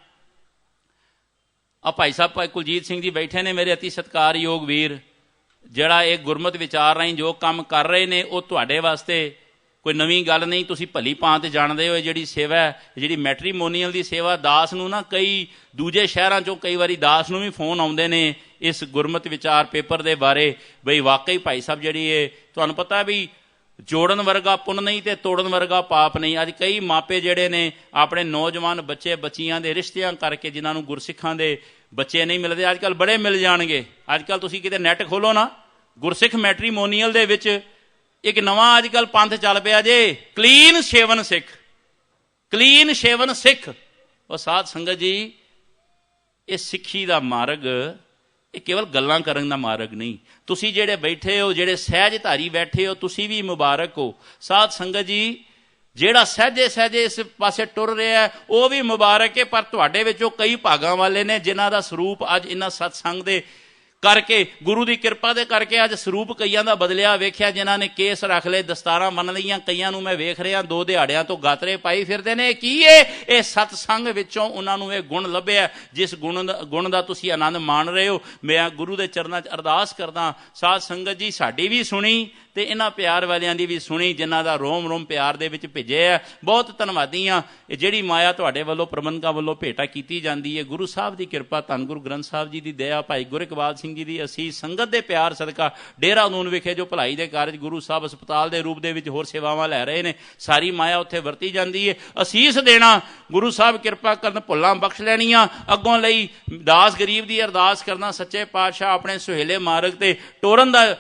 ਆ ਭਾਈ ਸਾਹਿਬ ਭਾਈ ਕੁਲਜੀਤ ਸਿੰਘ ਜੀ ਬੈਠੇ ਨੇ, ਮੇਰੇ ਅਤੀ ਸਤਿਕਾਰਯੋਗ ਵੀਰ, ਜਿਹੜਾ ਇਹ ਗੁਰਮਤ ਵਿਚਾਰ ਰਾਹੀਂ ਜੋ ਕੰਮ ਕਰ ਰਹੇ ਨੇ ਉਹ ਤੁਹਾਡੇ ਵਾਸਤੇ ਕੋਈ ਨਵੀਂ ਗੱਲ ਨਹੀਂ। ਤੁਸੀਂ ਭਲੀ ਭਾਂਤ ਜਾਣਦੇ ਹੋ ਜਿਹੜੀ ਸੇਵਾ ਹੈ, ਜਿਹੜੀ ਮੈਟਰੀਮੋਨੀਅਲ ਦੀ ਸੇਵਾ, ਦਾਸ ਨੂੰ ਨਾ ਕਈ ਦੂਜੇ ਸ਼ਹਿਰਾਂ 'ਚੋਂ ਕਈ ਵਾਰੀ ਦਾਸ ਨੂੰ ਵੀ ਫੋਨ ਆਉਂਦੇ ਨੇ ਇਸ ਗੁਰਮਤ ਵਿਚਾਰ ਪੇਪਰ ਦੇ ਬਾਰੇ, ਬਈ ਵਾਕਈ ਭਾਈ ਸਾਹਿਬ ਜਿਹੜੀ ਇਹ ਤੁਹਾਨੂੰ ਪਤਾ ਵੀ ਜੋੜਨ ਵਰਗਾ ਪੁੰਨ ਨਹੀਂ ਤੇ ਤੋੜਨ ਵਰਗਾ ਪਾਪ ਨਹੀਂ। ਅੱਜ ਕਈ ਮਾਪੇ ਜਿਹੜੇ ਨੇ ਆਪਣੇ ਨੌਜਵਾਨ ਬੱਚੇ ਬੱਚੀਆਂ ਦੇ ਰਿਸ਼ਤਿਆਂ ਕਰਕੇ ਜਿਨ੍ਹਾਂ ਨੂੰ ਗੁਰਸਿੱਖਾਂ ਦੇ ਬੱਚੇ ਨਹੀਂ ਮਿਲਦੇ, ਅੱਜ ਕੱਲ੍ਹ ਬੜੇ ਮਿਲ ਜਾਣਗੇ। ਅੱਜ ਕੱਲ੍ਹ ਤੁਸੀਂ ਕਿਤੇ ਨੈੱਟ ਖੋਲੋ ਨਾ, ਗੁਰਸਿੱਖ ਮੈਟਰੀਮੋਨੀਅਲ ਦੇ ਵਿੱਚ ਇੱਕ ਨਵਾਂ ਅੱਜ ਕੱਲ੍ਹ ਪੰਥ ਚੱਲ ਪਿਆ ਜੇ, ਕਲੀਨ ਸ਼ੇਵਨ ਸਿੱਖ। ਕਲੀਨ ਸ਼ੇਵਨ ਸਿੱਖ। ਉਹ ਸਾਧ ਸੰਗਤ ਜੀ, ਇਹ ਸਿੱਖੀ ਦਾ ਮਾਰਗ ਇਹ ਕੇਵਲ ਗੱਲਾਂ ਕਰਨ ਦਾ ਮਾਰਗ ਨਹੀਂ। ਤੁਸੀਂ ਜਿਹੜੇ ਬੈਠੇ ਹੋ, ਜਿਹੜੇ ਸਹਿਜਧਾਰੀ ਬੈਠੇ ਹੋ, ਤੁਸੀਂ ਵੀ ਮੁਬਾਰਕ ਹੋ। ਸਾਧ ਸੰਗਤ ਜੀ, ਜਿਹੜਾ ਸਹਿਜੇ ਸਹਿਜੇ ਇਸ ਪਾਸੇ ਟੁਰ ਰਿਹਾ ਉਹ ਵੀ ਮੁਬਾਰਕ ਹੈ। ਪਰ ਤੁਹਾਡੇ ਵਿੱਚੋਂ ਕਈ ਭਾਗਾਂ ਵਾਲੇ ਨੇ ਜਿਨ੍ਹਾਂ ਦਾ ਸਰੂਪ ਅੱਜ ਇਹਨਾਂ ਸਤਸੰਗ ਦੇ ਕਰਕੇ, ਗੁਰੂ ਦੀ ਕਿਰਪਾ ਦੇ ਕਰਕੇ ਅੱਜ ਸਰੂਪ ਕਈਆਂ ਦਾ ਬਦਲਿਆ ਵੇਖਿਆ। ਜਿਨ੍ਹਾਂ ਨੇ ਕੇਸ ਰੱਖ ਲਏ, ਦਸਤਾਰਾਂ ਮੰਨ ਲਈਆਂ, ਕਈਆਂ ਨੂੰ ਮੈਂ ਵੇਖ ਰਿਹਾ 2 ਦਿਹਾੜਿਆਂ ਤੋਂ ਗਾਤਰੇ ਪਾਈ ਫਿਰਦੇ ਨੇ। ਕੀ ਇਹ ਸਤਸੰਗ ਵਿੱਚੋਂ ਉਹਨਾਂ ਨੂੰ ਇਹ ਗੁਣ ਲੱਭਿਆ, ਜਿਸ ਗੁਣ ਦਾ ਤੁਸੀਂ ਆਨੰਦ ਮਾਣ ਰਹੇ ਹੋ। ਮੈਂ ਗੁਰੂ ਦੇ ਚਰਨਾਂ 'ਚ ਅਰਦਾਸ ਕਰਦਾ, ਸਾਧ ਸੰਗਤ ਜੀ ਸਾਡੀ ਵੀ ਸੁਣੀ ਤੇ ਇਹਨਾਂ ਪਿਆਰ ਵਾਲਿਆਂ ਦੀ ਵੀ ਸੁਣੀ, ਜਿਨ੍ਹਾਂ ਦਾ ਰੋਮ ਰੋਮ ਪਿਆਰ ਦੇ ਵਿੱਚ ਭਿੱਜਿਆ। ਬਹੁਤ ਧੰਨਵਾਦੀ ਹਾਂ। ਇਹ ਜਿਹੜੀ ਮਾਇਆ ਤੁਹਾਡੇ ਵੱਲੋਂ ਪ੍ਰਬੰਧਕਾਂ ਵੱਲੋਂ ਭੇਟਾ ਕੀਤੀ ਜਾਂਦੀ ਹੈ, ਗੁਰੂ ਸਾਹਿਬ ਦੀ ਕਿਰਪਾ, ਧੰਨ ਗੁਰੂ ਗ੍ਰੰਥ ਸਾਹਿਬ ਜੀ ਦੀ ਦਇਆ, ਭਾਈ ਗੁਰਇਕਬਾਲ ਸਿੰਘ ਜੀ ਦੀ ਅਸੀਸ, ਸੰਗਤ ਦੇ ਪਿਆਰ ਸਦਕਾ ਡੇਹਰਾਦੂਨ ਵਿਖੇ ਜੋ ਭਲਾਈ ਦੇ ਕਾਰਜ ਗੁਰੂ ਸਾਹਿਬ ਹਸਪਤਾਲ ਦੇ ਰੂਪ ਦੇ ਵਿੱਚ ਹੋਰ ਸੇਵਾਵਾਂ ਲੈ ਰਹੇ ਨੇ, ਸਾਰੀ ਮਾਇਆ ਉੱਥੇ ਵਰਤੀ ਜਾਂਦੀ ਹੈ। ਅਸੀਸ ਦੇਣਾ, ਗੁਰੂ ਸਾਹਿਬ ਕਿਰਪਾ ਕਰਨ, ਭੁੱਲਾਂ ਬਖਸ਼ ਲੈਣੀਆਂ। ਅੱਗੋਂ ਲਈ ਦਾਸ ਗਰੀਬ ਦੀ ਅਰਦਾਸ ਕਰਨਾ, ਸੱਚੇ ਪਾਤਸ਼ਾਹ ਆਪਣੇ ਸੁਹੇਲੇ ਮਾਰਗ ਤੇ ਟੋਰਨ ਦਾ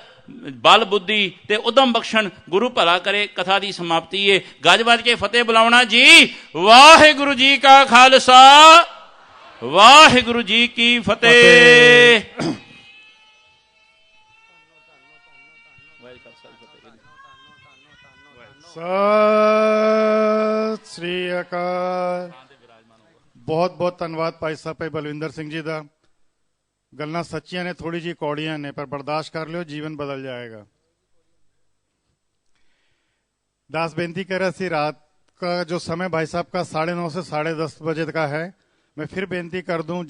ਬਲ ਬੁੱਧੀ ਤੇ ਉਦਮ ਬਖਸ਼ਣ, ਗੁਰੂ ਭਲਾ ਕਰੇ। ਕਥਾ ਦੀ ਸਮਾਪਤੀ ਏ। ਗੱਜ ਵੱਜ ਕੇ ਫਤਿਹ ਬੁਲਾਉਣਾ ਜੀ। ਵਾਹਿਗੁਰੂ ਜੀ ਕਾ ਖਾਲਸਾ, ਵਾਹਿਗੁਰੂ ਜੀ ਕੀ ਫਤਿਹ। ਸਤਿ ਸ੍ਰੀ ਅਕਾਲ। ਬਹੁਤ ਬਹੁਤ ਧੰਨਵਾਦ ਭਾਈ ਸਾਹਿਬ ਭਾਈ ਬਲਵਿੰਦਰ ਸਿੰਘ ਜੀ ਦਾ। ਗੱਲਾਂ ਸੱਚੀਆਂ ਨੇ, ਥੋੜੀ ਜਿਹੀ ਕੌੜੀਆਂ ਨੇ, ਪਰ ਬਰਦਾਸ਼ਤ ਕਰ ਲਿਓ, ਜੀਵਨ बदल जाएगा। दास बेनती कर रहा थी, रात का जो समय भाई साहब का 9:30 से 10:30 बजे का है। मैं फिर बेनती कर दूं,